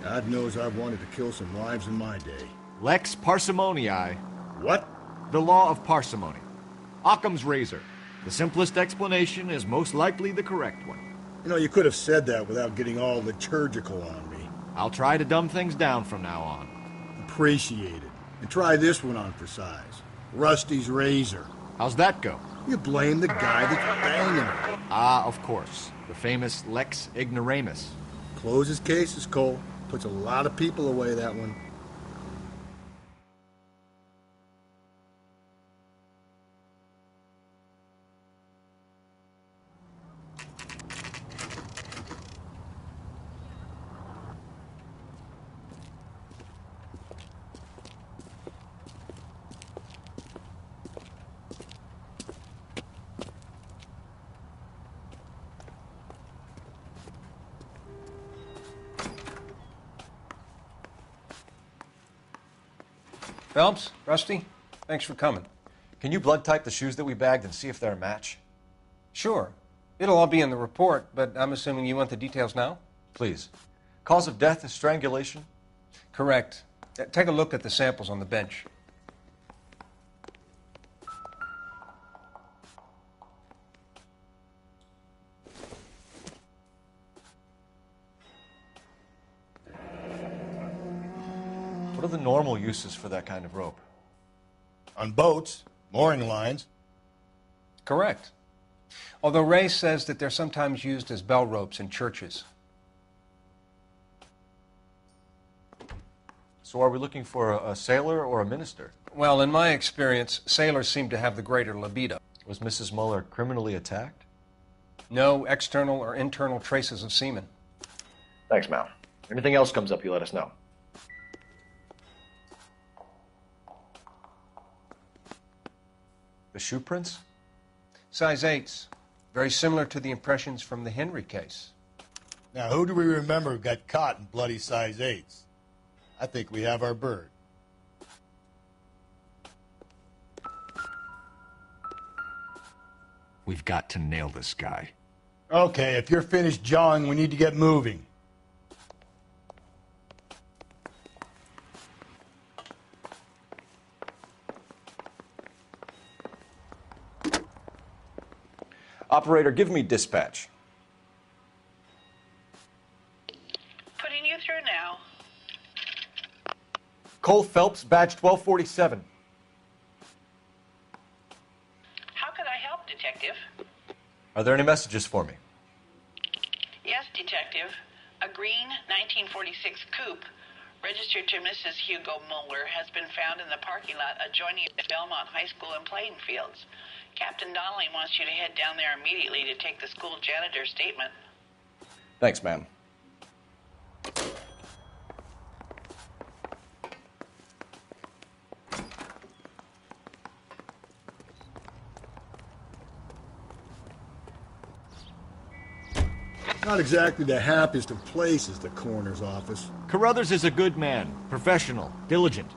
God knows I've wanted to kill some lives in my day. Lex parsimoniae. What? The law of parsimony. Occam's razor. The simplest explanation is most likely the correct one. You know, you could have said that without getting all liturgical on me. I'll try to dumb things down from now on. Appreciate it. And try this one on for size. Rusty's razor. How's that go? You blame the guy that's banging her. Ah, of course. The famous Lex ignoramus. Closes cases, Cole. Puts a lot of people away, that one. Phelps, Rusty, thanks for coming. Can you blood type the shoes that we bagged and see if they're a match? Sure. It'll all be in the report, but I'm assuming you want the details now? Please. Cause of death is strangulation? Correct. Take a look at the samples on the bench. What are the normal uses for that kind of rope? On boats, mooring lines. Correct. Although Ray says that they're sometimes used as bell ropes in churches. So are we looking for a sailor or a minister? Well, in my experience, sailors seem to have the greater libido. Was Mrs. Muller criminally attacked? No external or internal traces of semen. Thanks, Mal. Anything else comes up, you let us know. The shoe prints? Size 8s. Very similar to the impressions from the Henry case. Now, who do we remember got caught in bloody size 8s? I think we have our bird. We've got to nail this guy. Okay, if you're finished jawing, we need to get moving. Operator, give me dispatch. Putting you through now. Cole Phelps, badge 1247. How could I help, Detective? Are there any messages for me? Yes, Detective. A green 1946 coupe registered to Mrs. Hugo Muller has been found in the parking lot adjoining the Belmont High School and playing fields. Captain Donnelly wants you to head down there immediately to take the school janitor's statement. Thanks, ma'am. Not exactly the happiest of places, the coroner's office. Carruthers is a good man, professional, diligent.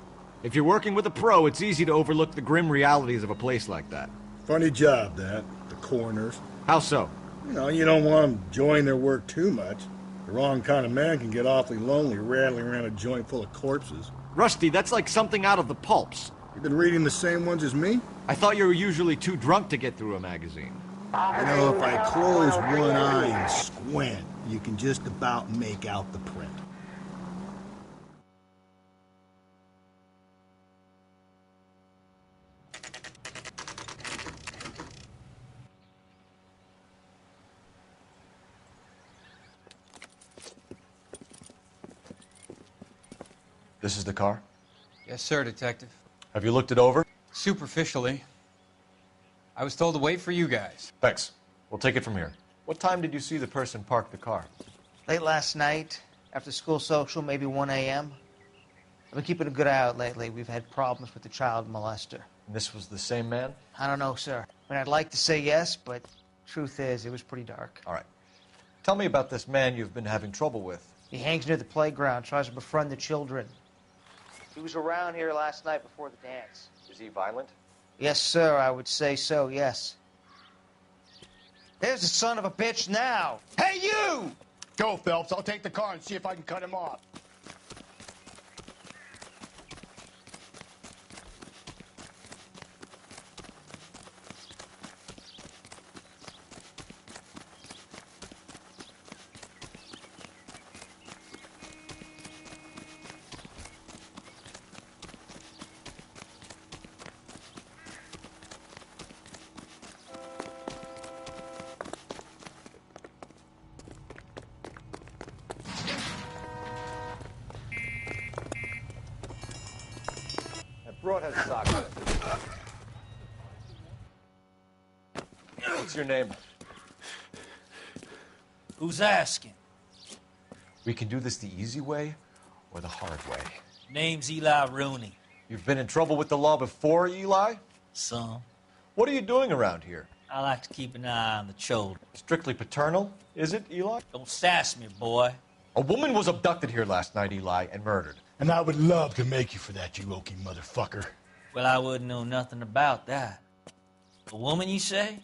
If you're working with a pro, it's easy to overlook the grim realities of a place like that. Funny job, that, the coroner's. How so? You don't want them enjoying their work too much. The wrong kind of man can get awfully lonely rattling around a joint full of corpses. Rusty, that's like something out of the pulps. You've been reading the same ones as me? I thought you were usually too drunk to get through a magazine. If I close one eye and squint, you can just about make out the print. This is the car? Yes, sir, Detective. Have you looked it over? Superficially. I was told to wait for you guys. Thanks. We'll take it from here. What time did you see the person park the car? Late last night, after school social, maybe 1 a.m. I've been keeping a good eye out lately. We've had problems with the child molester. And this was the same man? I don't know, sir. I mean, I'd like to say yes, but truth is, it was pretty dark. All right. Tell me about this man you've been having trouble with. He hangs near the playground, tries to befriend the children. He was around here last night before the dance. Is he violent? Yes, sir, I would say so, yes. There's the son of a bitch now. Hey, you! Go, Phelps. I'll take the car and see if I can cut him off. Broadhead sock. What's your name? Who's asking? We can do this the easy way or the hard way. Name's Eli Rooney. You've been in trouble with the law before, Eli? Some. What are you doing around here? I like to keep an eye on the children. Strictly paternal, is it, Eli? Don't sass me, boy. A woman was abducted here last night, Eli, and murdered. And I would love to make you for that, you oaky motherfucker. Well, I wouldn't know nothing about that. A woman, you say?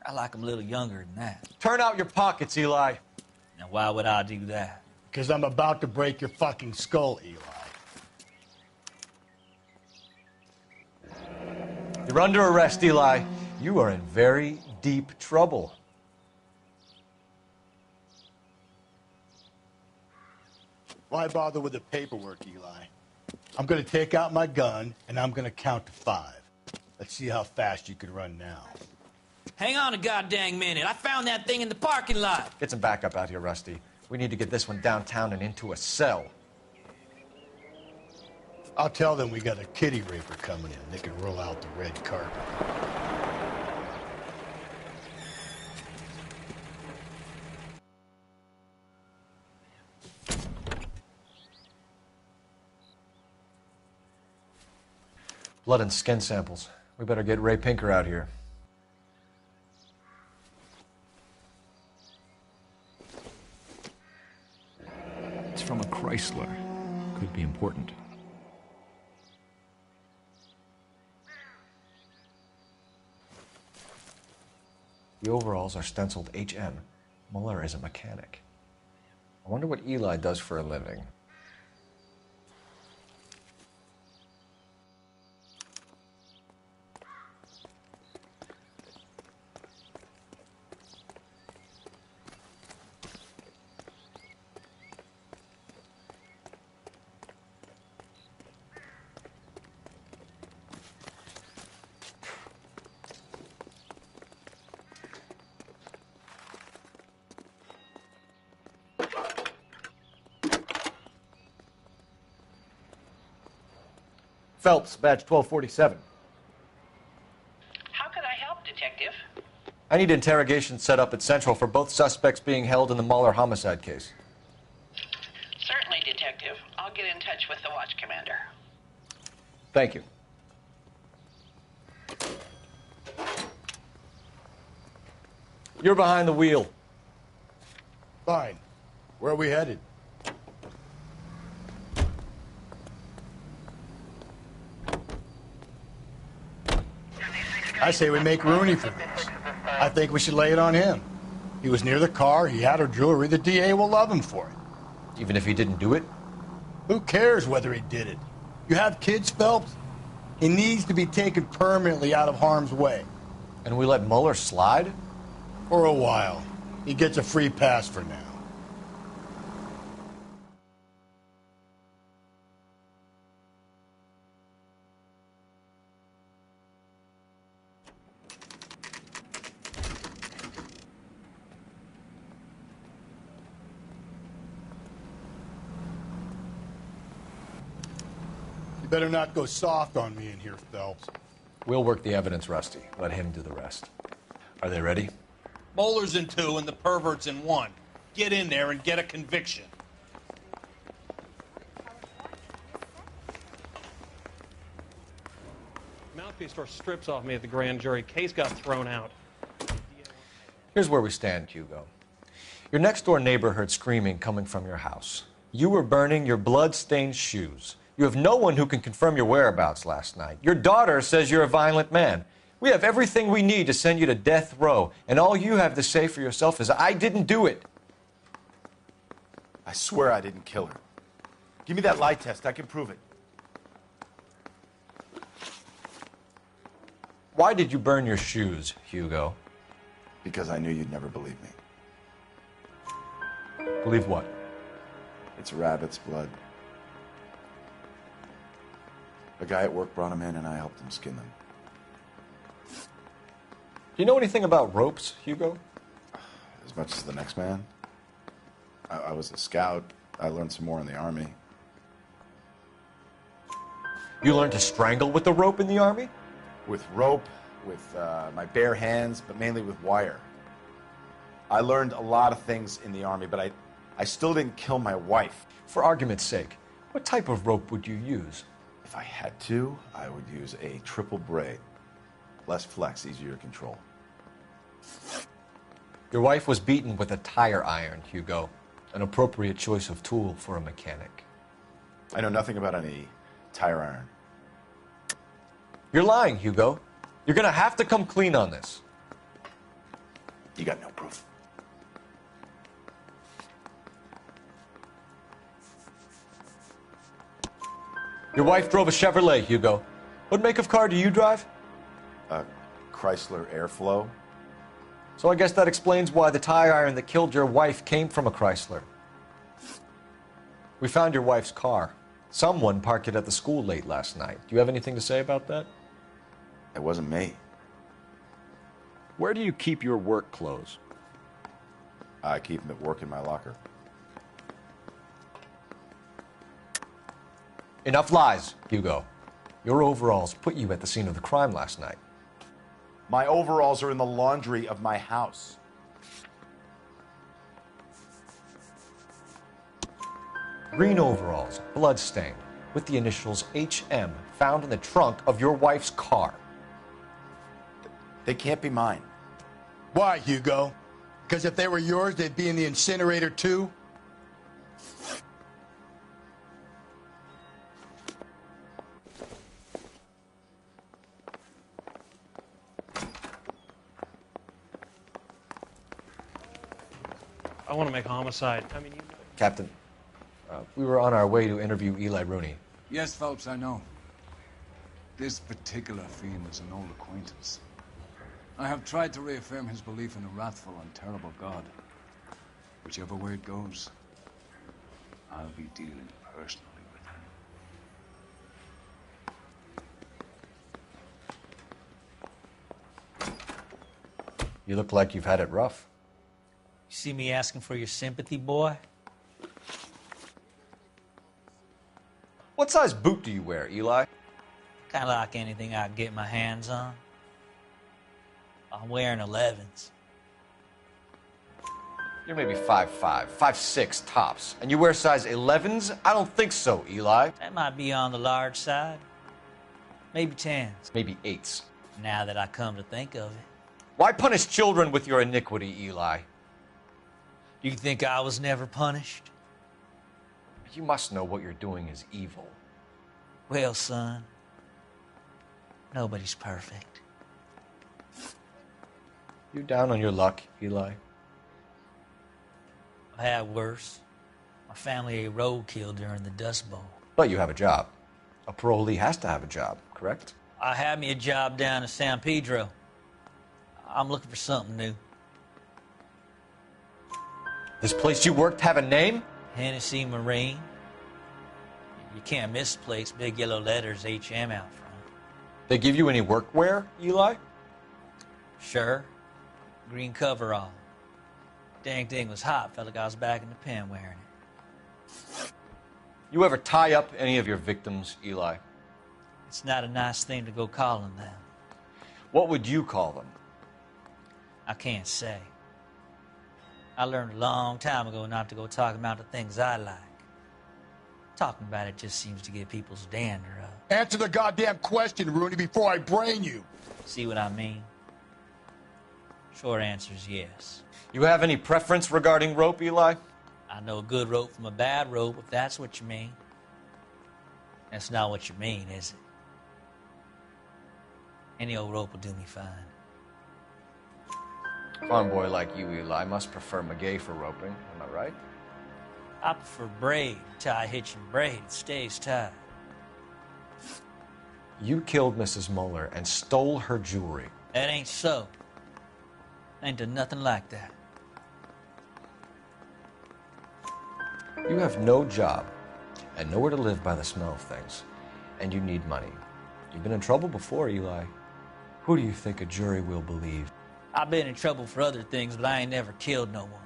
I like 'em a little younger than that. Turn out your pockets, Eli. Now, why would I do that? Because I'm about to break your fucking skull, Eli. You're under arrest, Eli. You are in very deep trouble. Why bother with the paperwork, Eli? I'm going to take out my gun, and I'm going to count to 5. Let's see how fast you can run now. Hang on a goddamn minute. I found that thing in the parking lot. Get some backup out here, Rusty. We need to get this one downtown and into a cell. I'll tell them we got a kitty raper coming in. They can roll out the red carpet. Blood and skin samples. We better get Ray Pinker out here. It's from a Chrysler. Could be important. The overalls are stenciled HM. Muller is a mechanic. I wonder what Eli does for a living. Phelps, badge 1247. How could I help, Detective? I need interrogation set up at Central for both suspects being held in the Muller homicide case. Certainly, Detective. I'll get in touch with the watch commander. Thank you. You're behind the wheel. Fine. Where are we headed? I say we make Rooney for this. I think we should lay it on him. He was near the car, he had her jewelry, the DA will love him for it. Even if he didn't do it? Who cares whether he did it? You have kids, Phelps? He needs to be taken permanently out of harm's way. And we let Muller slide? For a while. He gets a free pass for now. You better not go soft on me in here, Phelps. We'll work the evidence, Rusty. Let him do the rest. Are they ready? Moeller's in 2 and the pervert's in 1. Get in there and get a conviction. Mouthpiece tore strips off me at the grand jury. Case got thrown out. Here's where we stand, Hugo. Your next-door neighbor heard screaming coming from your house. You were burning your blood-stained shoes. You have no one who can confirm your whereabouts last night. Your daughter says you're a violent man. We have everything we need to send you to death row, and all you have to say for yourself is, I didn't do it. I swear I didn't kill her. Give me that lie test. I can prove it. Why did you burn your shoes, Hugo? Because I knew you'd never believe me. Believe what? It's rabbit's blood. A guy at work brought him in and I helped him skin them. Do you know anything about ropes, Hugo? As much as the next man. I was a scout. I learned some more in the Army. You learned to strangle with the rope in the Army? With rope, with my bare hands, but mainly with wire. I learned a lot of things in the Army, but I still didn't kill my wife. For argument's sake, what type of rope would you use? If I had to, I would use a triple braid. Less flex, easier to control. Your wife was beaten with a tire iron, Hugo. An appropriate choice of tool for a mechanic. I know nothing about any tire iron. You're lying, Hugo. You're gonna have to come clean on this. You got no proof. Your wife drove a Chevrolet, Hugo. What make of car do you drive? A Chrysler Airflow. So I guess that explains why the tire iron that killed your wife came from a Chrysler. We found your wife's car. Someone parked it at the school late last night. Do you have anything to say about that? It wasn't me. Where do you keep your work clothes? I keep them at work in my locker. Enough lies, Hugo. Your overalls put you at the scene of the crime last night. My overalls are in the laundry of my house. Green overalls, bloodstained, with the initials HM found in the trunk of your wife's car. They can't be mine. Why, Hugo? Because if they were yours, they'd be in the incinerator too? I want to make Homicide. I mean, Captain, we were on our way to interview Eli Rooney. Yes, Phelps, I know. This particular fiend is an old acquaintance. I have tried to reaffirm his belief in a wrathful and terrible God. Whichever way it goes, I'll be dealing personally with him. You look like you've had it rough. You see me asking for your sympathy, boy? What size boot do you wear, Eli? Kind of like anything I can get my hands on. I'm wearing 11s. You're maybe 5'5", 5'6", tops. And you wear size 11s? I don't think so, Eli. That might be on the large side. Maybe 10s. Maybe 8s. Now that I come to think of it. Why punish children with your iniquity, Eli? Do you think I was never punished? You must know what you're doing is evil. Well, son, nobody's perfect. You down on your luck, Eli? I had worse. My family ate roadkill during the Dust Bowl. But you have a job. A parolee has to have a job, correct? I had me a job down in San Pedro. I'm looking for something new. This place you worked have a name? Hennessy Marine. You can't misplace big yellow letters HM out front. They give you any workwear, Eli? Sure. Green coverall. Dang thing was hot. Felt like I was back in the pen wearing it. You ever tie up any of your victims, Eli? It's not a nice thing to go calling them. What would you call them? I can't say. I learned a long time ago not to go talking about the things I like. Talking about it just seems to get people's dander up. Answer the goddamn question, Rooney, before I brain you. See what I mean? Short answer is yes. You have any preference regarding rope, Eli? I know a good rope from a bad rope, if that's what you mean. That's not what you mean, is it? Any old rope will do me fine. A farm boy like you, Eli, must prefer Magay for roping. Am I right? I prefer braid. Tie, hitch, and braid. It stays tied. You killed Mrs. Muller and stole her jewelry. That ain't so. Ain't done nothing like that. You have no job and nowhere to live by the smell of things. And you need money. You've been in trouble before, Eli. Who do you think a jury will believe? I've been in trouble for other things, but I ain't never killed no one.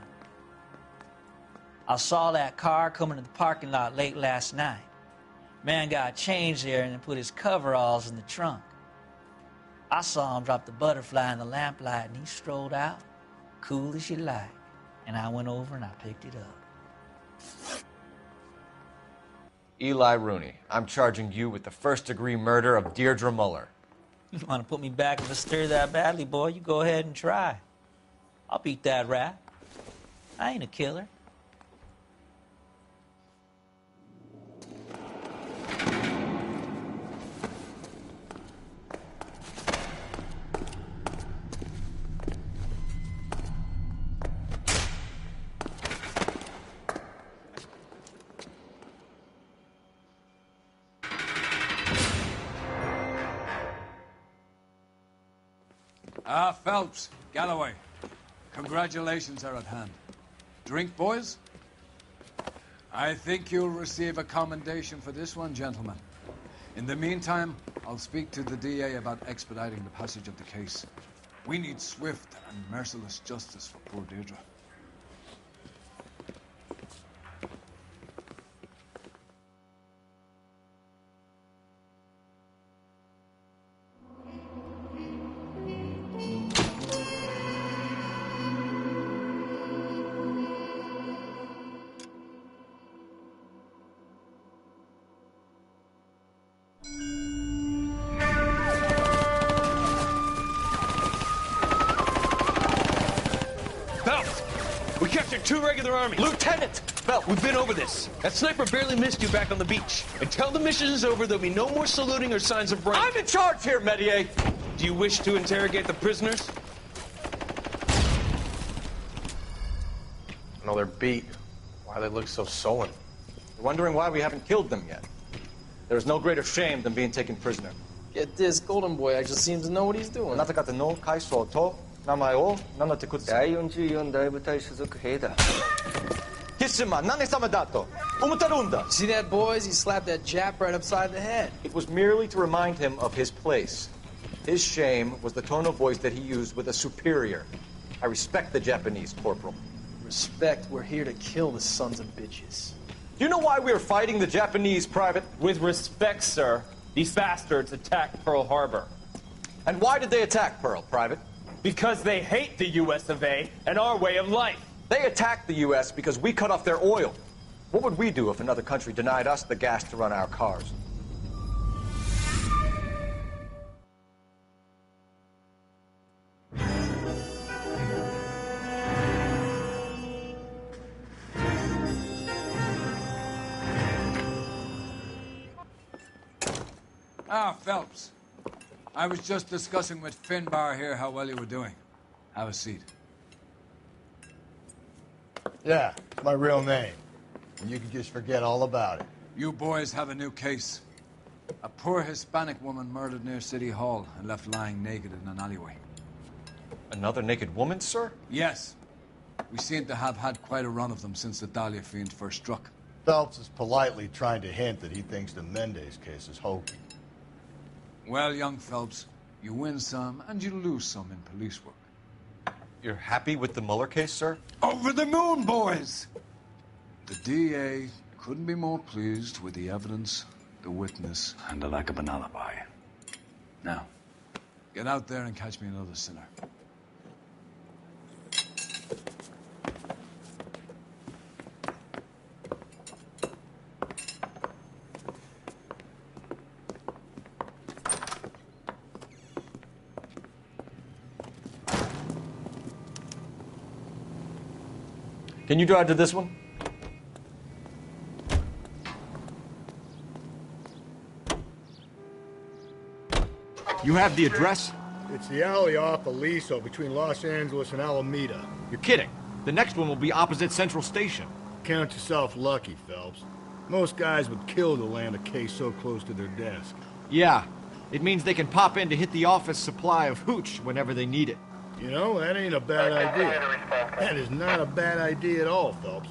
I saw that car coming to the parking lot late last night. Man got changed there and then put his coveralls in the trunk. I saw him drop the butterfly in the lamplight and he strolled out, cool as you like. And I went over and I picked it up. Eli Rooney, I'm charging you with the first-degree murder of Deirdre Muller. You want to put me back in the stir that badly, boy? You go ahead and try. I'll beat that rap. I ain't a killer. Phelps, Galloway, congratulations are at hand. Drink, boys? I think you'll receive a commendation for this one, gentlemen. In the meantime, I'll speak to the DA about expediting the passage of the case. We need swift and merciless justice for poor Deirdre. 2 regular armies. Lieutenant! Phelps! We've been over this. That sniper barely missed you back on the beach. Until the mission is over, there'll be no more saluting or signs of rank. I'm in charge here, Medier! Do you wish to interrogate the prisoners? No, they're beat. Why they look so sullen? You're wondering why we haven't killed them yet. There's no greater shame than being taken prisoner. Get this, Golden Boy actually seems to know what he's doing. See that, boys? He slapped that Jap right upside the head. It was merely to remind him of his place. His shame was the tone of voice that he used with a superior. I respect the Japanese, Corporal. Respect, we're here to kill the sons of bitches. Do you know why we are fighting the Japanese, Private? With respect, sir, these bastards attacked Pearl Harbor. And why did they attack Pearl, Private? Because they hate the US of A and our way of life. They attacked the U.S. because we cut off their oil. What would we do if another country denied us the gas to run our cars? Ah, Phelps. I was just discussing with Finbar here how well you were doing. Have a seat. Yeah, it's my real name. And you can just forget all about it. You boys have a new case. A poor Hispanic woman murdered near City Hall and left lying naked in an alleyway. Another naked woman, sir? Yes. We seem to have had quite a run of them since the Dahlia fiend first struck. Phelps is politely trying to hint that he thinks the Mendez case is hokey. Well, young Phelps, you win some and you lose some in police work. You're happy with the Mueller case, sir? Over the moon, boys! The DA couldn't be more pleased with the evidence, the witness, and the lack of an alibi. Now, get out there and catch me another sinner. Can you drive to this one? You have the address? It's the alley off Aliso between Los Angeles and Alameda. You're kidding. The next one will be opposite Central Station. Count yourself lucky, Phelps. Most guys would kill to land a case so close to their desk. Yeah. It means they can pop in to hit the office supply of hooch whenever they need it. You know, that ain't a bad idea. That is not a bad idea at all, Phelps.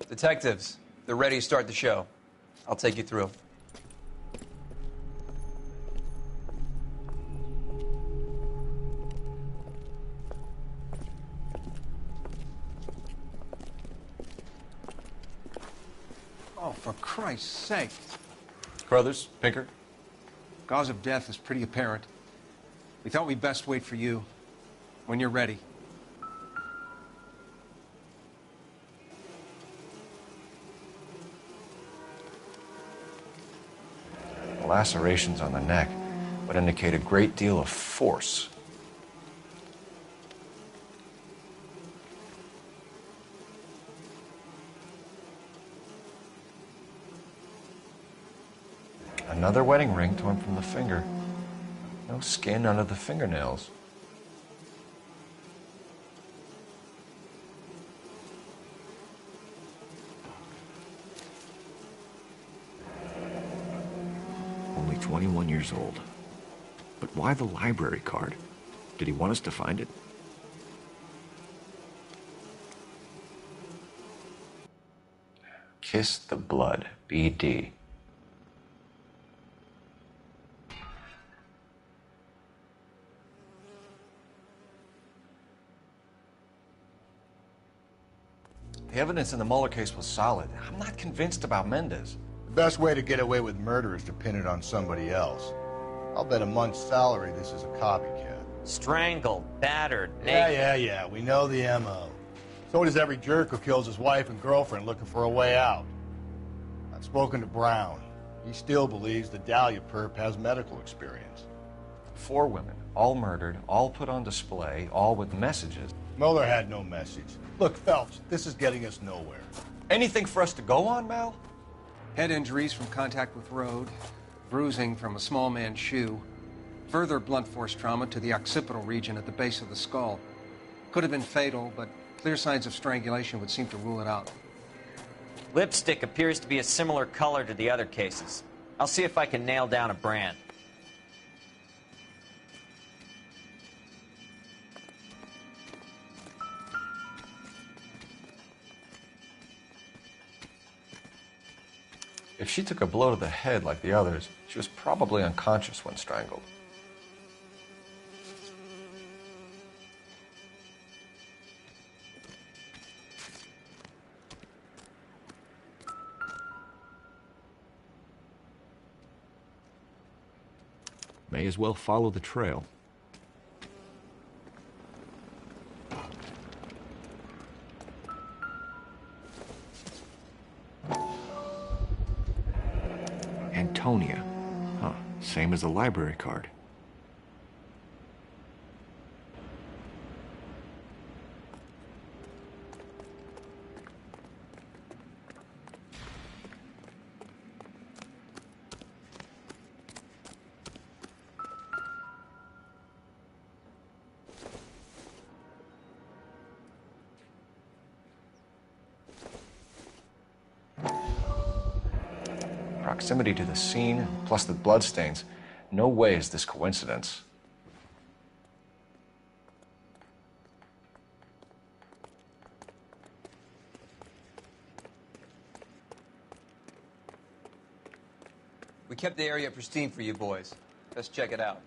Detectives, they're ready to start the show. I'll take you through. Oh, for Christ's sake. Carruthers, Pinker. Cause of death is pretty apparent. We thought we'd best wait for you. When you're ready. Lacerations on the neck would indicate a great deal of force. Another wedding ring torn from the finger. No skin under the fingernails. Only 21 years old. But why the library card? Did he want us to find it? Kiss the blood, BD. The evidence in the Mueller case was solid. I'm not convinced about Mendez. The best way to get away with murder is to pin it on somebody else. I'll bet a month's salary this is a copycat. Strangled, battered, naked. Yeah. We know the M.O. So does every jerk who kills his wife and girlfriend looking for a way out. I've spoken to Brown. He still believes the Dahlia perp has medical experience. 4 women, all murdered, all put on display, all with messages. Mueller had no message. Look, Phelps, this is getting us nowhere. Anything for us to go on, Mal? Head injuries from contact with road, bruising from a small man's shoe, further blunt force trauma to the occipital region at the base of the skull. Could have been fatal, but clear signs of strangulation would seem to rule it out. Lipstick appears to be a similar color to the other cases. I'll see if I can nail down a brand. If she took a blow to the head like the others, she was probably unconscious when strangled. May as well follow the trail. Antonia. Huh, same as the library card. Proximity to the scene, plus the bloodstains. No way is this coincidence. We kept the area pristine for you boys. Let's check it out.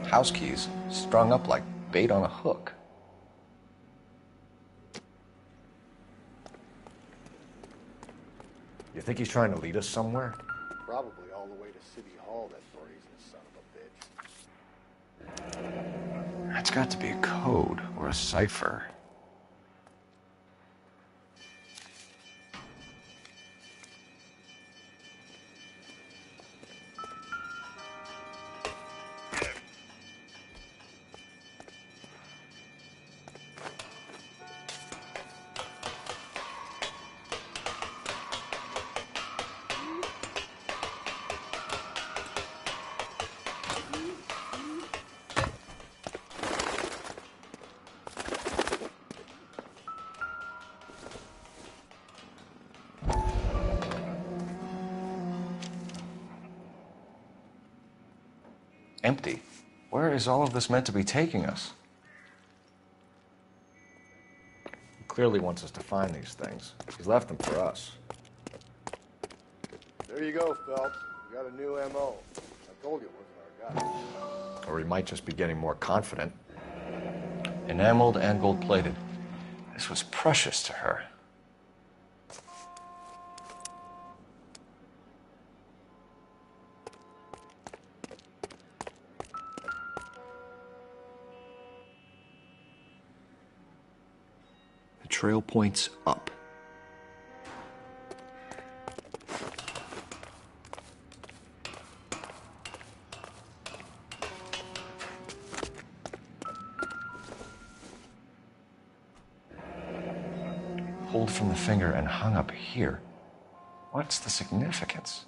House keys, strung up like bait on a hook. You think he's trying to lead us somewhere? Probably all the way to City Hall, that brazen son of a bitch. That's got to be a code or a cipher. Empty. Where is all of this meant to be taking us? He clearly wants us to find these things. He's left them for us. There you go, Phelps. We got a new M.O. I told you it wasn't our guy. Or he might just be getting more confident. Enameled and gold-plated. This was precious to her. The trail points up. Pulled from the finger and hung up here. What's the significance?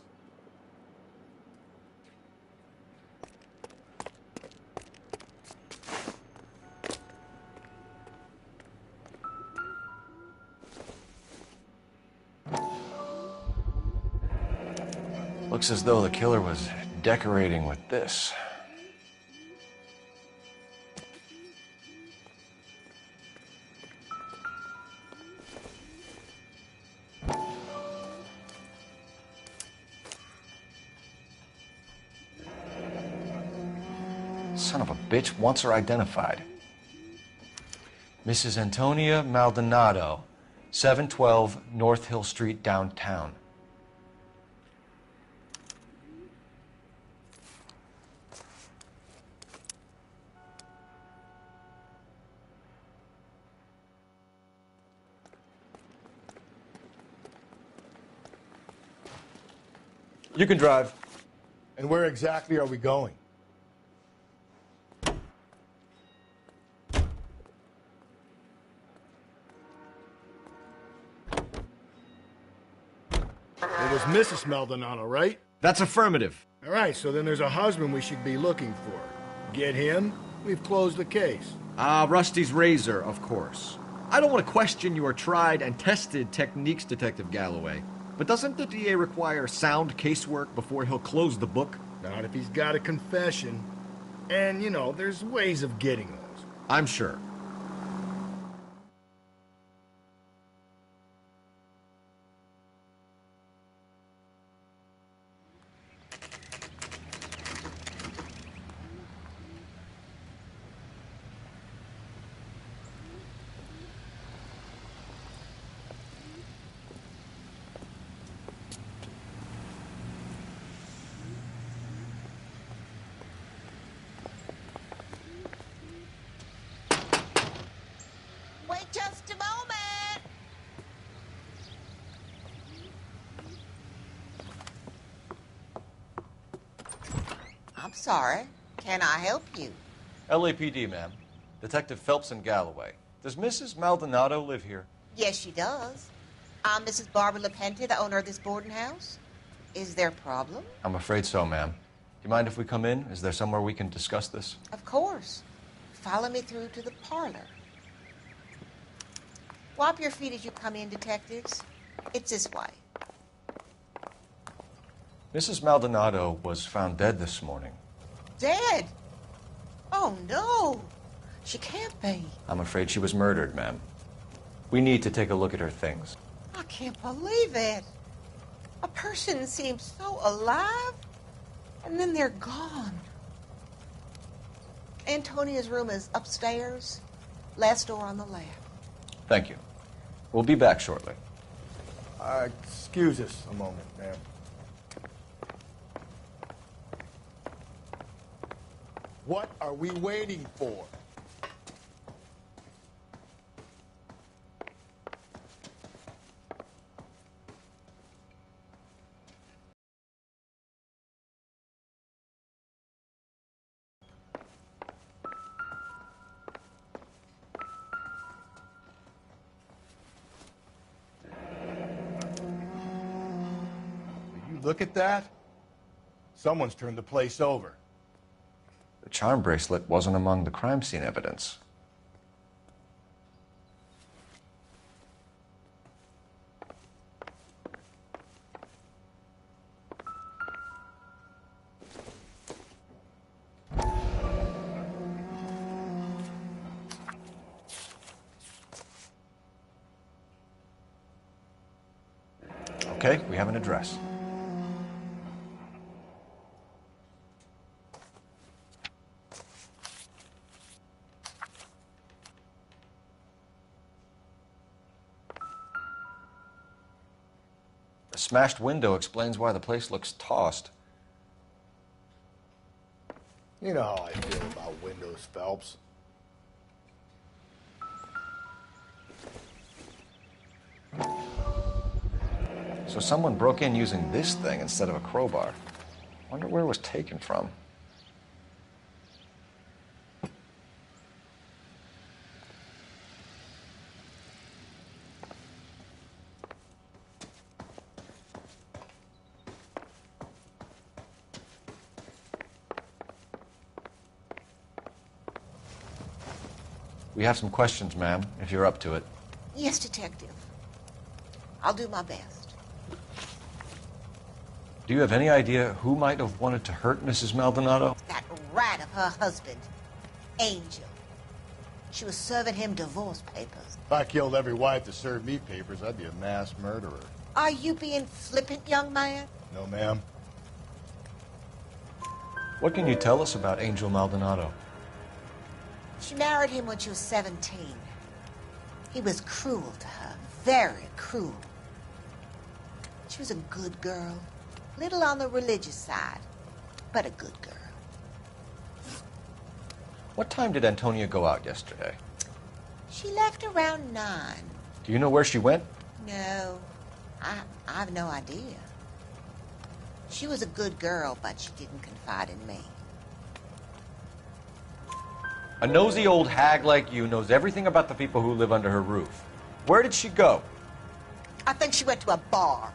Looks as though the killer was decorating with this. Son of a bitch wants her identified. Mrs. Antonia Maldonado, 712 North Hill Street, downtown. You can drive. And where exactly are we going? It was Mrs. Maldonado, right? That's affirmative. All right, so then there's a husband we should be looking for. Get him, we've closed the case. Rusty's razor, of course. I don't want to question your tried and tested techniques, Detective Galloway. But doesn't the DA require sound casework before he'll close the book? Not if he's got a confession. And, you know, there's ways of getting those. I'm sure. Just a moment. I'm sorry. Can I help you? LAPD, ma'am. Detective Phelps and Galloway. Does Mrs. Maldonado live here? Yes, she does. I'm Mrs. Barbara LaPente, the owner of this boarding house. Is there a problem? I'm afraid so, ma'am. Do you mind if we come in? Is there somewhere we can discuss this? Of course. Follow me through to the parlor. Wipe your feet as you come in, detectives. It's this way. Mrs. Maldonado was found dead this morning. Dead? Oh, no. She can't be. I'm afraid she was murdered, ma'am. We need to take a look at her things. I can't believe it. A person seems so alive, and then they're gone. Antonia's room is upstairs, last door on the left. Thank you. We'll be back shortly. Excuse us a moment, ma'am. What are we waiting for? Look at that. Someone's turned the place over. The charm bracelet wasn't among the crime scene evidence. Okay, we have an address. The smashed window explains why the place looks tossed. You know how I feel about windows, Phelps. So someone broke in using this thing instead of a crowbar. Wonder where it was taken from. We have some questions, ma'am, if you're up to it. Yes, detective. I'll do my best. Do you have any idea who might have wanted to hurt Mrs. Maldonado? That rat of her husband, Angel. She was serving him divorce papers. If I killed every wife that served me papers, I'd be a mass murderer. Are you being flippant, young man? No, ma'am. What can you tell us about Angel Maldonado? She married him when she was 17. He was cruel to her, very cruel. She was a good girl, little on the religious side, but a good girl. What time did Antonia go out yesterday? She left around 9. Do you know where she went? No, I have no idea. She was a good girl, but she didn't confide in me. A nosy old hag like you knows everything about the people who live under her roof. Where did she go? I think she went to a bar.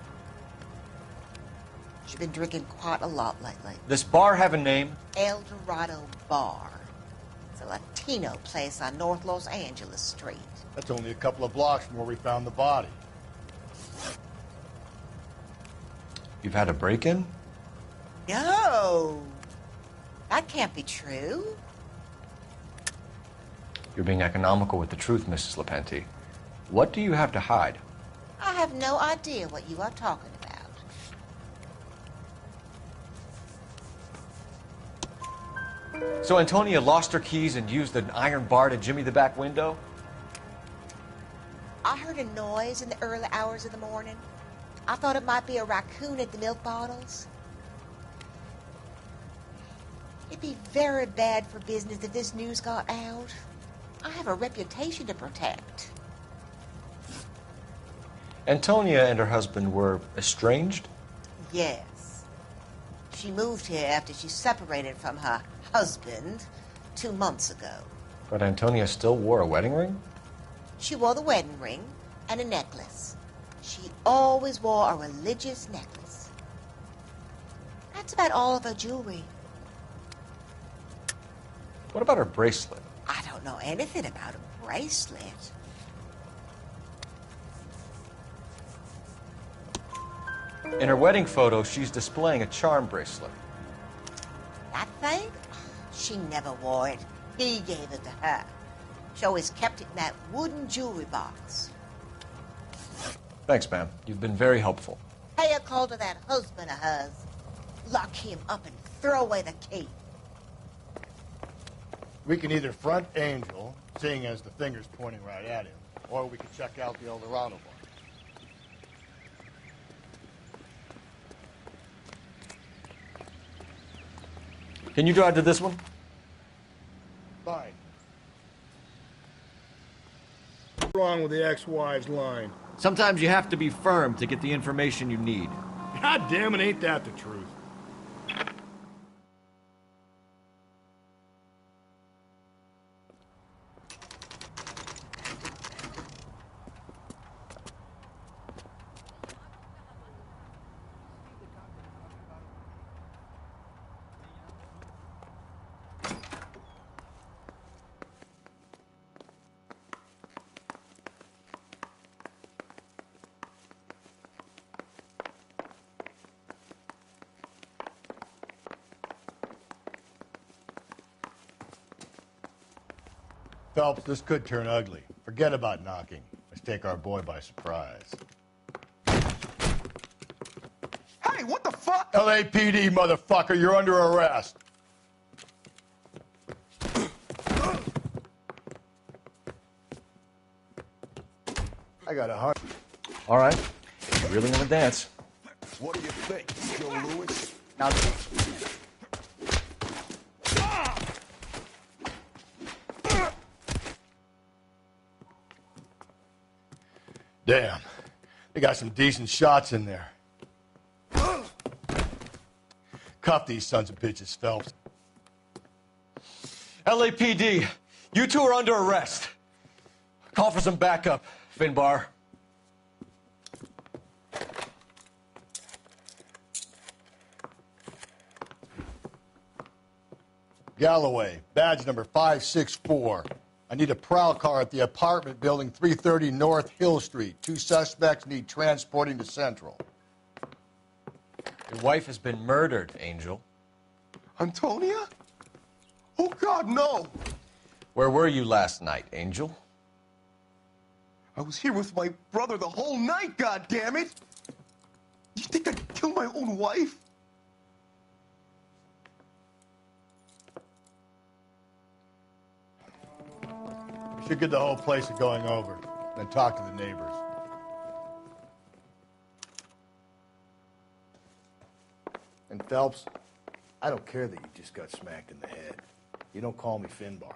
She's been drinking quite a lot lately. This bar have a name? El Dorado Bar. It's a Latino place on North Los Angeles Street. That's only a couple of blocks from where we found the body. You've had a break-in? No. That can't be true. You're being economical with the truth, Mrs. Lepenti. What do you have to hide? I have no idea what you are talking about. So Antonia lost her keys and used an iron bar to jimmy the back window? I heard a noise in the early hours of the morning. I thought it might be a raccoon at the milk bottles. It'd be very bad for business if this news got out. I have a reputation to protect. Antonia and her husband were estranged? Yes. She moved here after she separated from her husband 2 months ago. But Antonia still wore a wedding ring? She wore the wedding ring and a necklace. She always wore a religious necklace. That's about all of her jewelry. What about her bracelet? I don't know anything about a bracelet. In her wedding photo, she's displaying a charm bracelet. That thing? She never wore it. He gave it to her. She always kept it in that wooden jewelry box. Thanks, ma'am. You've been very helpful. Pay a call to that husband of hers. Lock him up and throw away the key. We can either front Angel, seeing as the finger's pointing right at him, or we can check out the El Dorado bar. Can you drive to this one? Fine. What's wrong with the ex-wives line? Sometimes you have to be firm to get the information you need. God damn it, ain't that the truth? Phelps, this could turn ugly. Forget about knocking. Let's take our boy by surprise. Hey, what the fuck? LAPD, motherfucker, you're under arrest. I got a heart. All right. You're really gonna dance. What do you think, Joe Lewis? Now, damn. They got some decent shots in there. Cuff these sons of bitches, Phelps. LAPD, you two are under arrest. Call for some backup, Finbar. Galloway, badge number 564. I need a prowl car at the apartment building 330 North Hill Street. 2 suspects need transporting to Central. Your wife has been murdered, Angel. Antonia? Oh, God, no. Where were you last night, Angel? I was here with my brother the whole night, goddammit! You think I'd kill my own wife? We should get the whole place a going over, then talk to the neighbors. And Phelps, I don't care that you just got smacked in the head. You don't call me Finbar.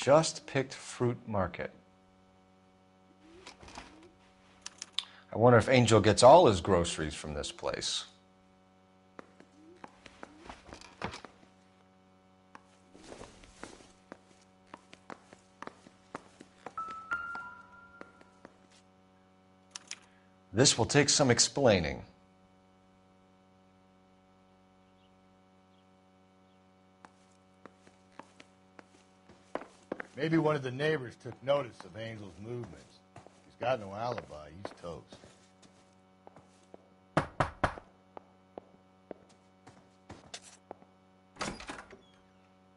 Just Picked Fruit Market. I wonder if Angel gets all his groceries from this place. This will take some explaining. Maybe one of the neighbors took notice of Angel's movements. He's got no alibi. He's toast.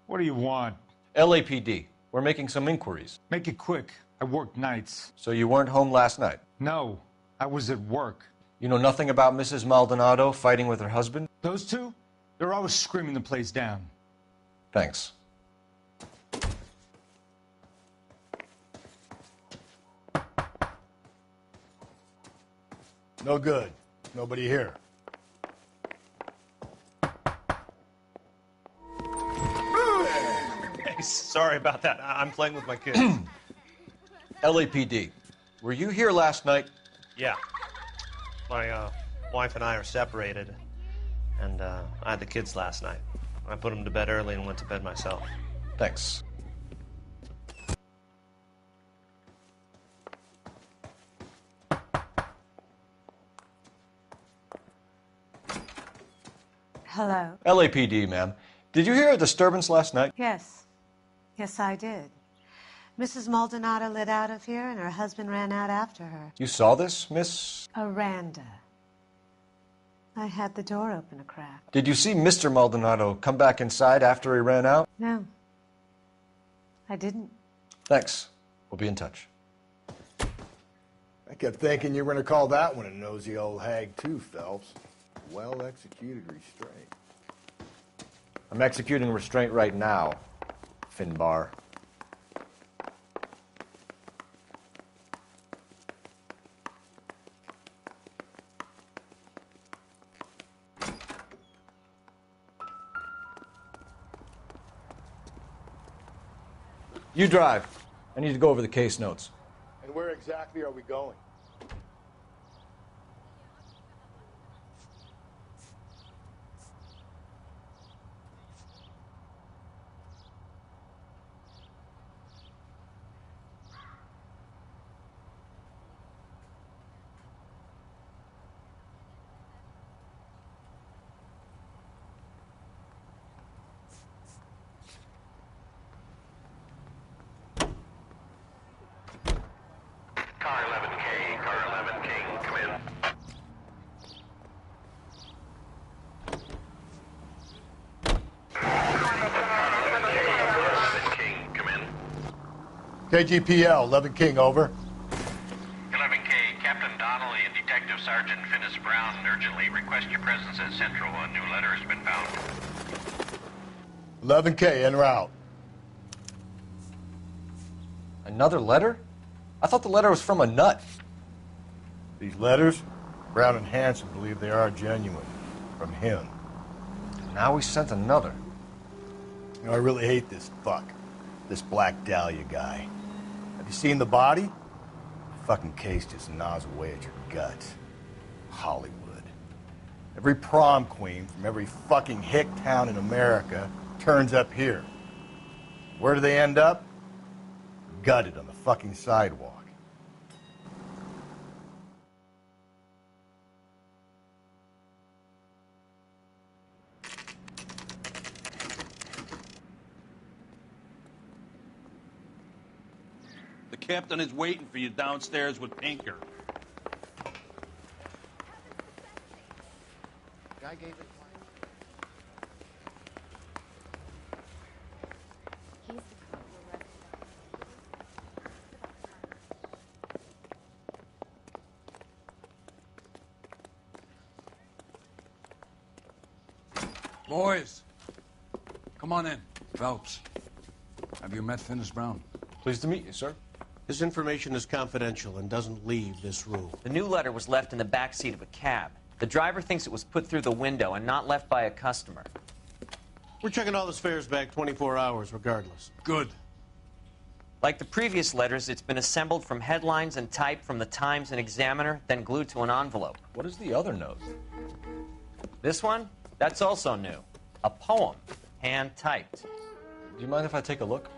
What do you want? LAPD. We're making some inquiries. Make it quick. I work nights. So you weren't home last night? No, I was at work. You know nothing about Mrs. Maldonado fighting with her husband? Those two? They're always screaming the place down. Thanks. No good. Nobody here. Hey, sorry about that. I'm playing with my kids. LAPD. Were you here last night? Yeah. My wife and I are separated, and I had the kids last night. I put them to bed early and went to bed myself. Thanks. Hello? LAPD, ma'am. Did you hear a disturbance last night? Yes. Yes, I did. Mrs. Maldonado lit out of here, and her husband ran out after her. You saw this, Miss? Aranda. I had the door open a crack. Did you see Mr. Maldonado come back inside after he ran out? No. I didn't. Thanks. We'll be in touch. I kept thinking you were going to call that one a nosy old hag, too, Phelps. Well-executed restraint. I'm executing restraint right now, Finbar. You drive. I need to go over the case notes. And where exactly are we going? Car 11K, car 11K, come in. KGPL, 11 King, over. 11K, Captain Donnelly and Detective Sergeant Finnis Brown urgently request your presence at Central. A new letter has been found. 11K, en route. Another letter? I thought the letter was from a nut. These letters, Brown and Hanson believe they are genuine. From him. Now we sent another. You know, I really hate this fuck. This Black Dahlia guy. Have you seen the body? The fucking case just gnaws away at your guts. Hollywood. Every prom queen from every fucking hick town in America turns up here. Where do they end up? Gutted on the fucking sidewalk. The captain is waiting for you downstairs with Pinker. Guy gave it. Boys, come on in. Phelps, have you met Finnis Brown? Pleased to meet you, sir. This information is confidential and doesn't leave this room. The new letter was left in the back seat of a cab. The driver thinks it was put through the window and not left by a customer. We're checking all the fares back 24 hours regardless. Good. Like the previous letters, it's been assembled from headlines and type from the Times and Examiner, then glued to an envelope. What is the other note? This one? That's also new. A poem, hand-typed. Do you mind if I take a look?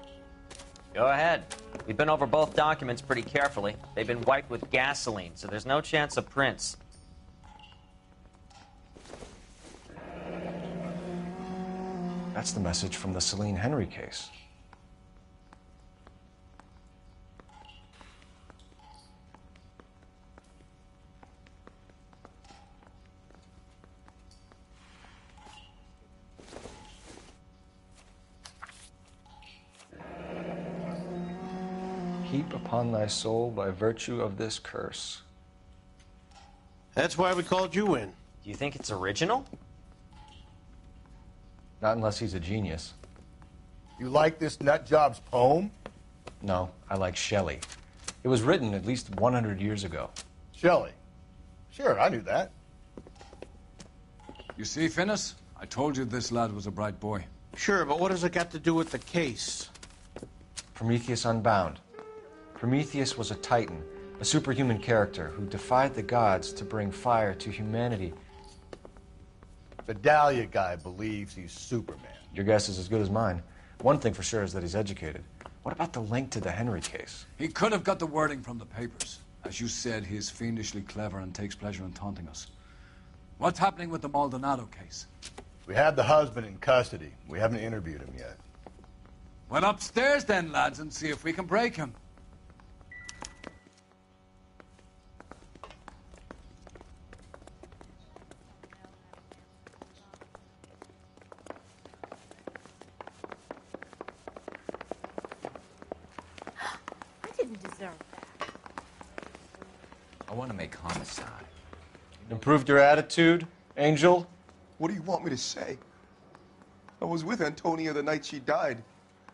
Go ahead. We've been over both documents pretty carefully. They've been wiped with gasoline, so there's no chance of prints. That's the message from the Celine Henry case. Heap upon thy soul by virtue of this curse. That's why we called you in. Do you think it's original? Not unless he's a genius. You like this nut job's poem? No, I like Shelley. It was written at least 100 years ago. Shelley? Sure, I knew that. You see, Finnis? I told you this lad was a bright boy. Sure, but what has it got to do with the case? Prometheus Unbound. Prometheus was a titan, a superhuman character who defied the gods to bring fire to humanity. The Dahlia guy believes he's Superman. Your guess is as good as mine. One thing for sure is that he's educated. What about the link to the Henry case? He could have got the wording from the papers. As you said, he is fiendishly clever and takes pleasure in taunting us. What's happening with the Maldonado case? We have the husband in custody. We haven't interviewed him yet. Well, upstairs then, lads, and see if we can break him. I want to make Homicide. Improved your attitude, Angel? What do you want me to say? I was with Antonia the night she died,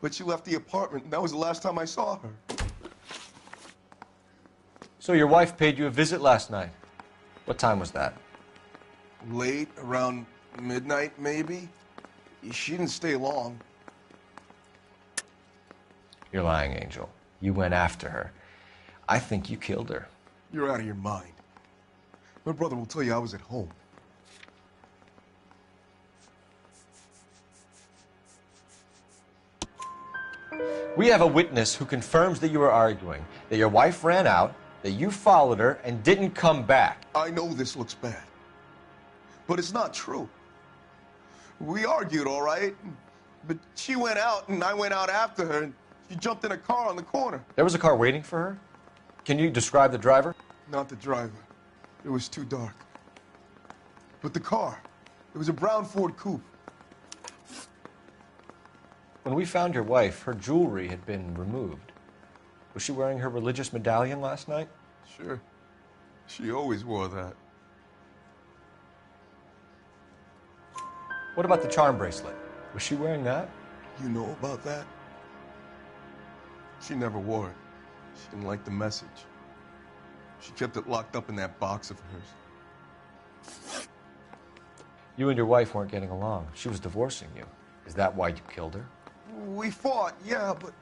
but she left the apartment, and that was the last time I saw her. So your wife paid you a visit last night. What time was that? Late, around midnight, maybe? She didn't stay long. You're lying, Angel. You went after her. I think you killed her. You're out of your mind. My brother will tell you I was at home. We have a witness who confirms that you were arguing, that your wife ran out, that you followed her, and didn't come back. I know this looks bad, but it's not true. We argued, all right, but she went out, and I went out after her, and she jumped in a car on the corner. There was a car waiting for her? Can you describe the driver? Not the driver. It was too dark. But the car, it was a brown Ford Coupe. When we found your wife, her jewelry had been removed. Was she wearing her religious medallion last night? Sure. She always wore that. What about the charm bracelet? Was she wearing that? You know about that? She never wore it. She didn't like the message. She kept it locked up in that box of hers. You and your wife weren't getting along. She was divorcing you. Is that why you killed her? We fought, yeah, but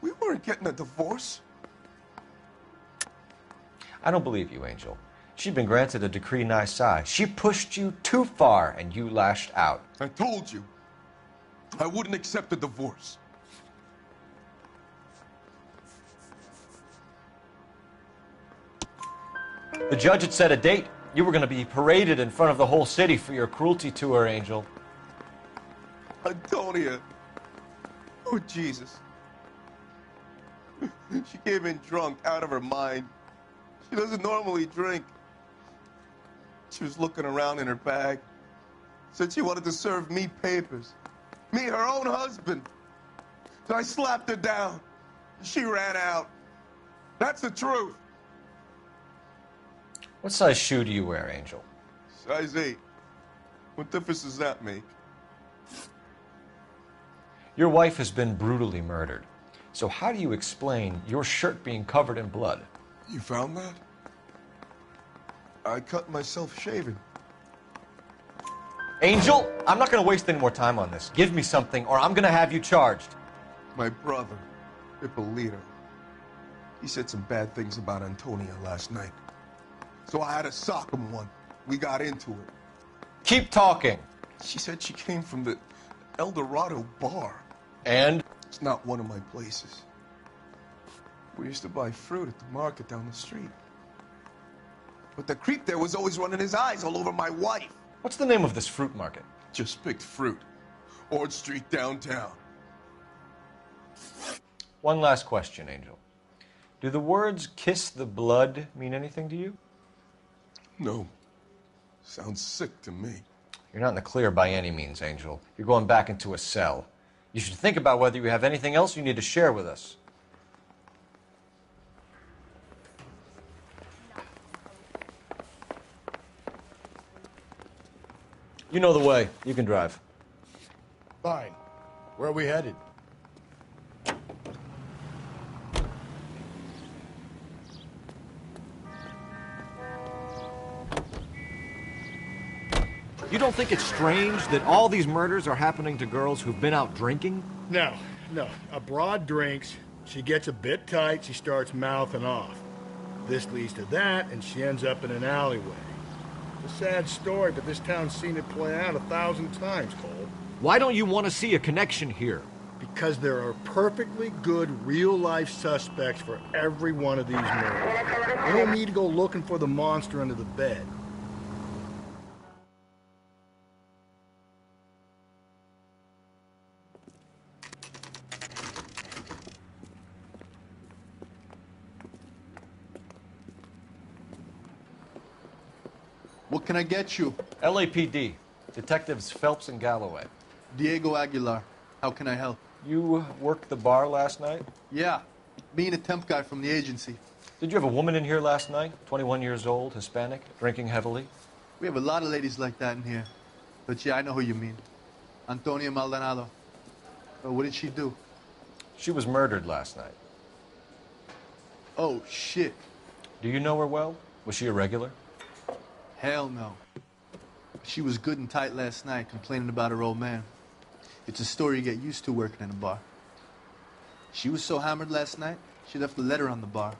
we weren't getting a divorce. I don't believe you, Angel. She'd been granted a decree nisi. She pushed you too far, and you lashed out. I told you. I wouldn't accept a divorce. The judge had set a date. You were going to be paraded in front of the whole city for your cruelty to her, Angel. Antonia. Oh, Jesus. She came in drunk, out of her mind. She doesn't normally drink. She was looking around in her bag. Said she wanted to serve me papers. Me, her own husband. So I slapped her down. She ran out. That's the truth. What size shoe do you wear, Angel? Size 8. What difference does that make? Your wife has been brutally murdered. So how do you explain your shirt being covered in blood? You found that? I cut myself shaving. Angel, I'm not going to waste any more time on this. Give me something or I'm going to have you charged. My brother. Ippolito. He said some bad things about Antonia last night. So I had to sock him one. We got into it. Keep talking. She said she came from the El Dorado bar. And? It's not one of my places. We used to buy fruit at the market down the street. But the creep there was always running his eyes all over my wife. What's the name of this fruit market? Just picked fruit. Ord Street downtown. One last question, Angel. Do the words kiss the blood mean anything to you? No. Sounds sick to me. You're not in the clear by any means, Angel. You're going back into a cell. You should think about whether you have anything else you need to share with us. You know the way. You can drive. Fine. Where are we headed? You don't think it's strange that all these murders are happening to girls who've been out drinking? No. A broad drinks, she gets a bit tight, she starts mouthing off. This leads to that, and she ends up in an alleyway. It's a sad story, but this town's seen it play out 1,000 times, Cole. Why don't you want to see a connection here? Because there are perfectly good real-life suspects for every one of these murders. We don't need to go looking for the monster under the bed. What can I get you? LAPD. Detectives Phelps and Galloway. Diego Aguilar. How can I help? You worked the bar last night? Yeah. Me and a temp guy from the agency. Did you have a woman in here last night? 21 years old, Hispanic, drinking heavily? We have a lot of ladies like that in here. But yeah, I know who you mean. Antonia Maldonado. What did she do? She was murdered last night. Oh, shit. Do you know her well? Was she a regular? Hell no. She was good and tight last night, complaining about her old man. It's a story you get used to working in a bar. She was so hammered last night, she left a letter on the bar.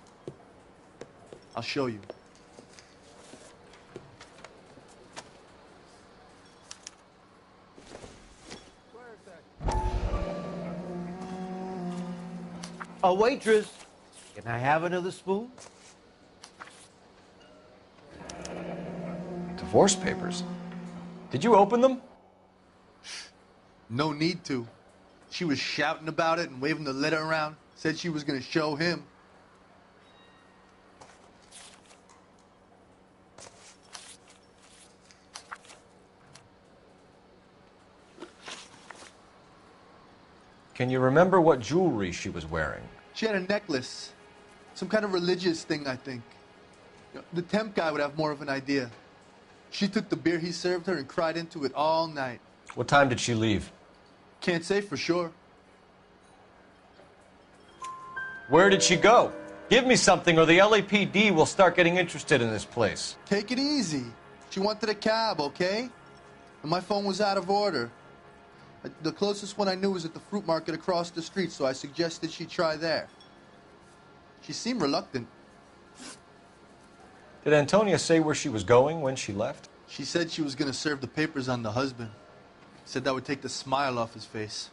I'll show you. A waitress, can I have another spoon? Divorce papers. Did you open them? No need to. She was shouting about it and waving the letter around. Said she was going to show him. Can you remember what jewelry she was wearing? She had a necklace. Some kind of religious thing, I think. The temp guy would have more of an idea. She took the beer he served her and cried into it all night. What time did she leave? Can't say for sure. Where did she go? Give me something or the LAPD will start getting interested in this place. Take it easy. She wanted a cab, okay? And my phone was out of order. The closest one I knew was at the fruit market across the street, so I suggested she try there. She seemed reluctant. Did Antonia say where she was going when she left? She said she was going to serve the papers on the husband. Said that would take the smile off his face.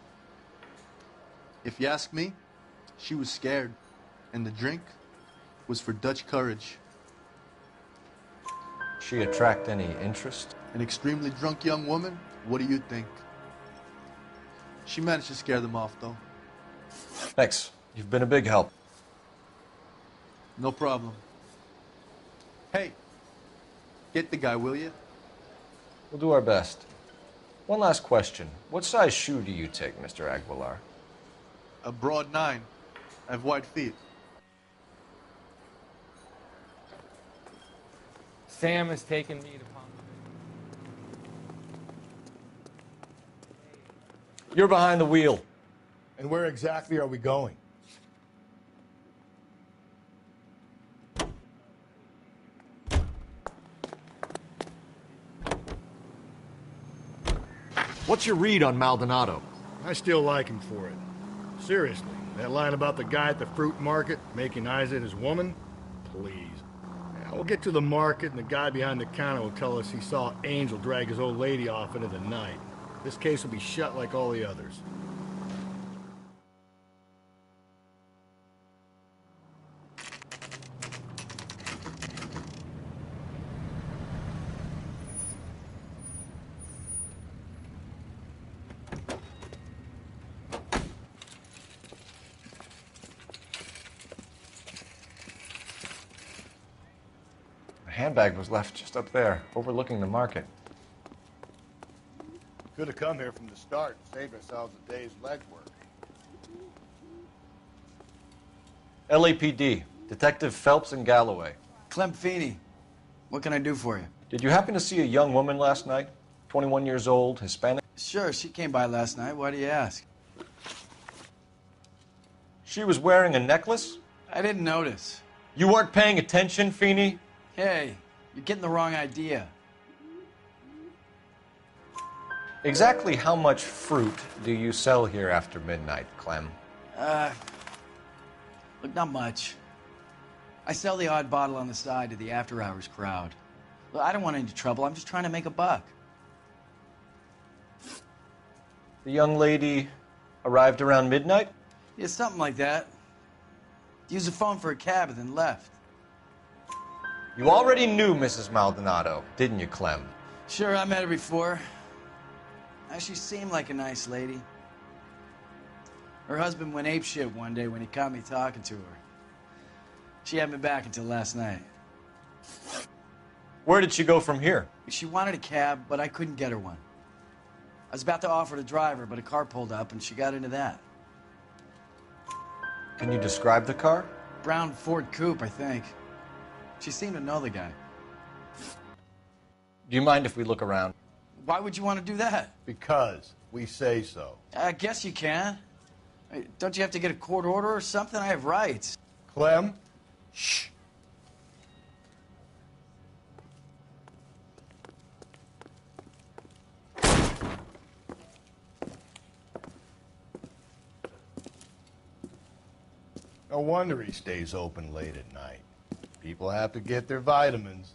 If you ask me, she was scared. And the drink was for Dutch courage. She attract any interest? An extremely drunk young woman? What do you think? She managed to scare them off, though. Thanks. You've been a big help. No problem. Hey, get the guy, will you? We'll do our best. One last question. What size shoe do you take, Mr. Aguilar? A broad 9. I have wide feet. Sam has taken me to Palm. You're behind the wheel. And where exactly are we going? What's your read on Maldonado? I still like him for it. Seriously. That line about the guy at the fruit market making eyes at his woman? Please. Yeah, we'll get to the market and the guy behind the counter will tell us he saw Angel drag his old lady off into the night. This case will be shut like all the others. Handbag was left just up there, overlooking the market. Could have come here from the start and saved ourselves a day's legwork. LAPD, Detective Phelps and Galloway. Clem Feeney, what can I do for you? Did you happen to see a young woman last night? 21 years old, Hispanic? Sure, she came by last night. Why do you ask? She was wearing a necklace? I didn't notice. You weren't paying attention, Feeney? Hey, you're getting the wrong idea. Exactly how much fruit do you sell here after midnight, Clem? Look, not much. I sell the odd bottle on the side to the after-hours crowd. Look, I don't want any trouble. I'm just trying to make a buck. The young lady arrived around midnight? Yeah, something like that. Used the phone for a cab and then left. You already knew Mrs. Maldonado, didn't you, Clem? Sure, I met her before. She seemed like a nice lady. Her husband went apeshit one day when he caught me talking to her. She hadn't been back until last night. Where did she go from here? She wanted a cab, but I couldn't get her one. I was about to offer to drive her, but a car pulled up and she got into that. Can you describe the car? Brown Ford Coupe, I think. She seemed to know the guy. Do you mind if we look around? Why would you want to do that? Because we say so. I guess you can. Don't you have to get a court order or something? I have rights. Clem? Shh. No wonder he stays open late at night. People have to get their vitamins.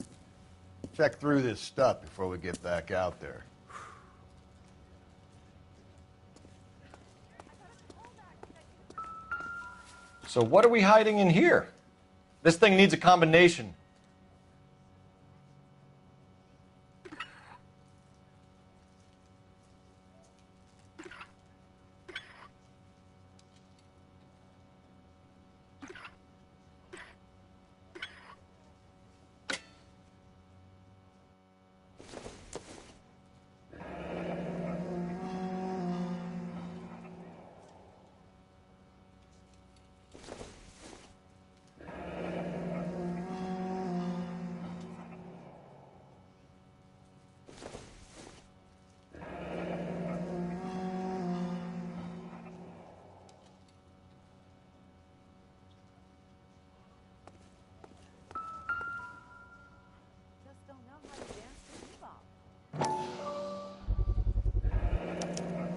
Check through this stuff before we get back out there. So what are we hiding in here? This thing needs a combination.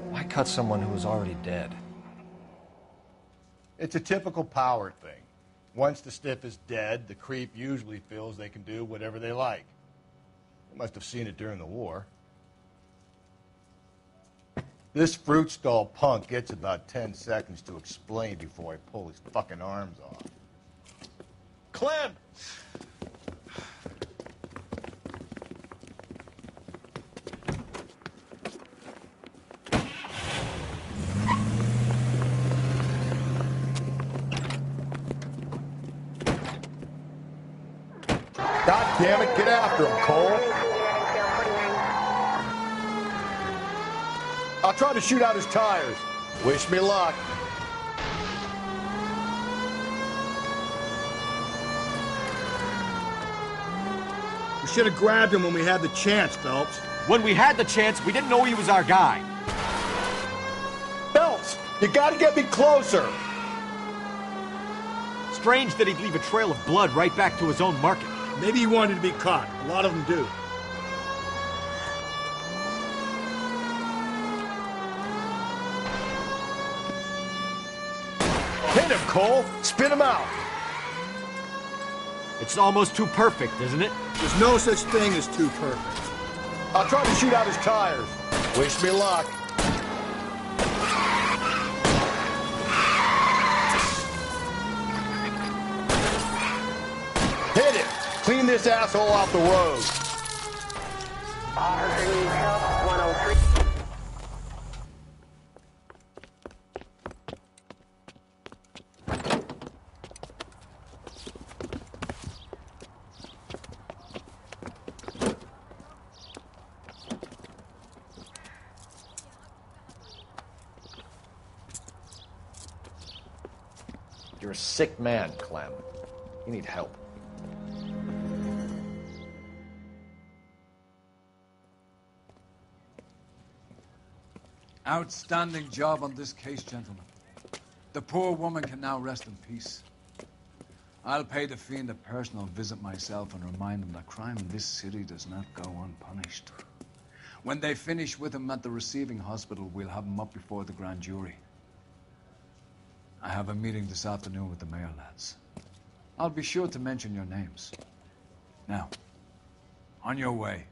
Why cut someone who was already dead? It's a typical power thing. Once the stiff is dead, the creep usually feels they can do whatever they like. They must have seen it during the war. This fruit stall punk gets about 10 seconds to explain before I pull his fucking arms off. Clem! God damn it, get after him, Cole. I'll try to shoot out his tires. Wish me luck. We should have grabbed him when we had the chance, Phelps. When we had the chance, we didn't know he was our guy. Phelps, you gotta get me closer. Strange that he'd leave a trail of blood right back to his own market. Maybe he wanted to be caught. A lot of them do. Hit him, Cole. Spit him out. It's almost too perfect, isn't it? There's no such thing as too perfect. I'll try to shoot out his tires. Wish me luck. Hit it. Clean this asshole off the road. Help 103. You're a sick man, Clem. You need help. Outstanding job on this case, gentlemen. The poor woman can now rest in peace. I'll pay the fiend a personal visit myself and remind him that crime in this city does not go unpunished. When they finish with him at the receiving hospital, we'll have him up before the grand jury. I have a meeting this afternoon with the mayor, lads. I'll be sure to mention your names. Now, on your way.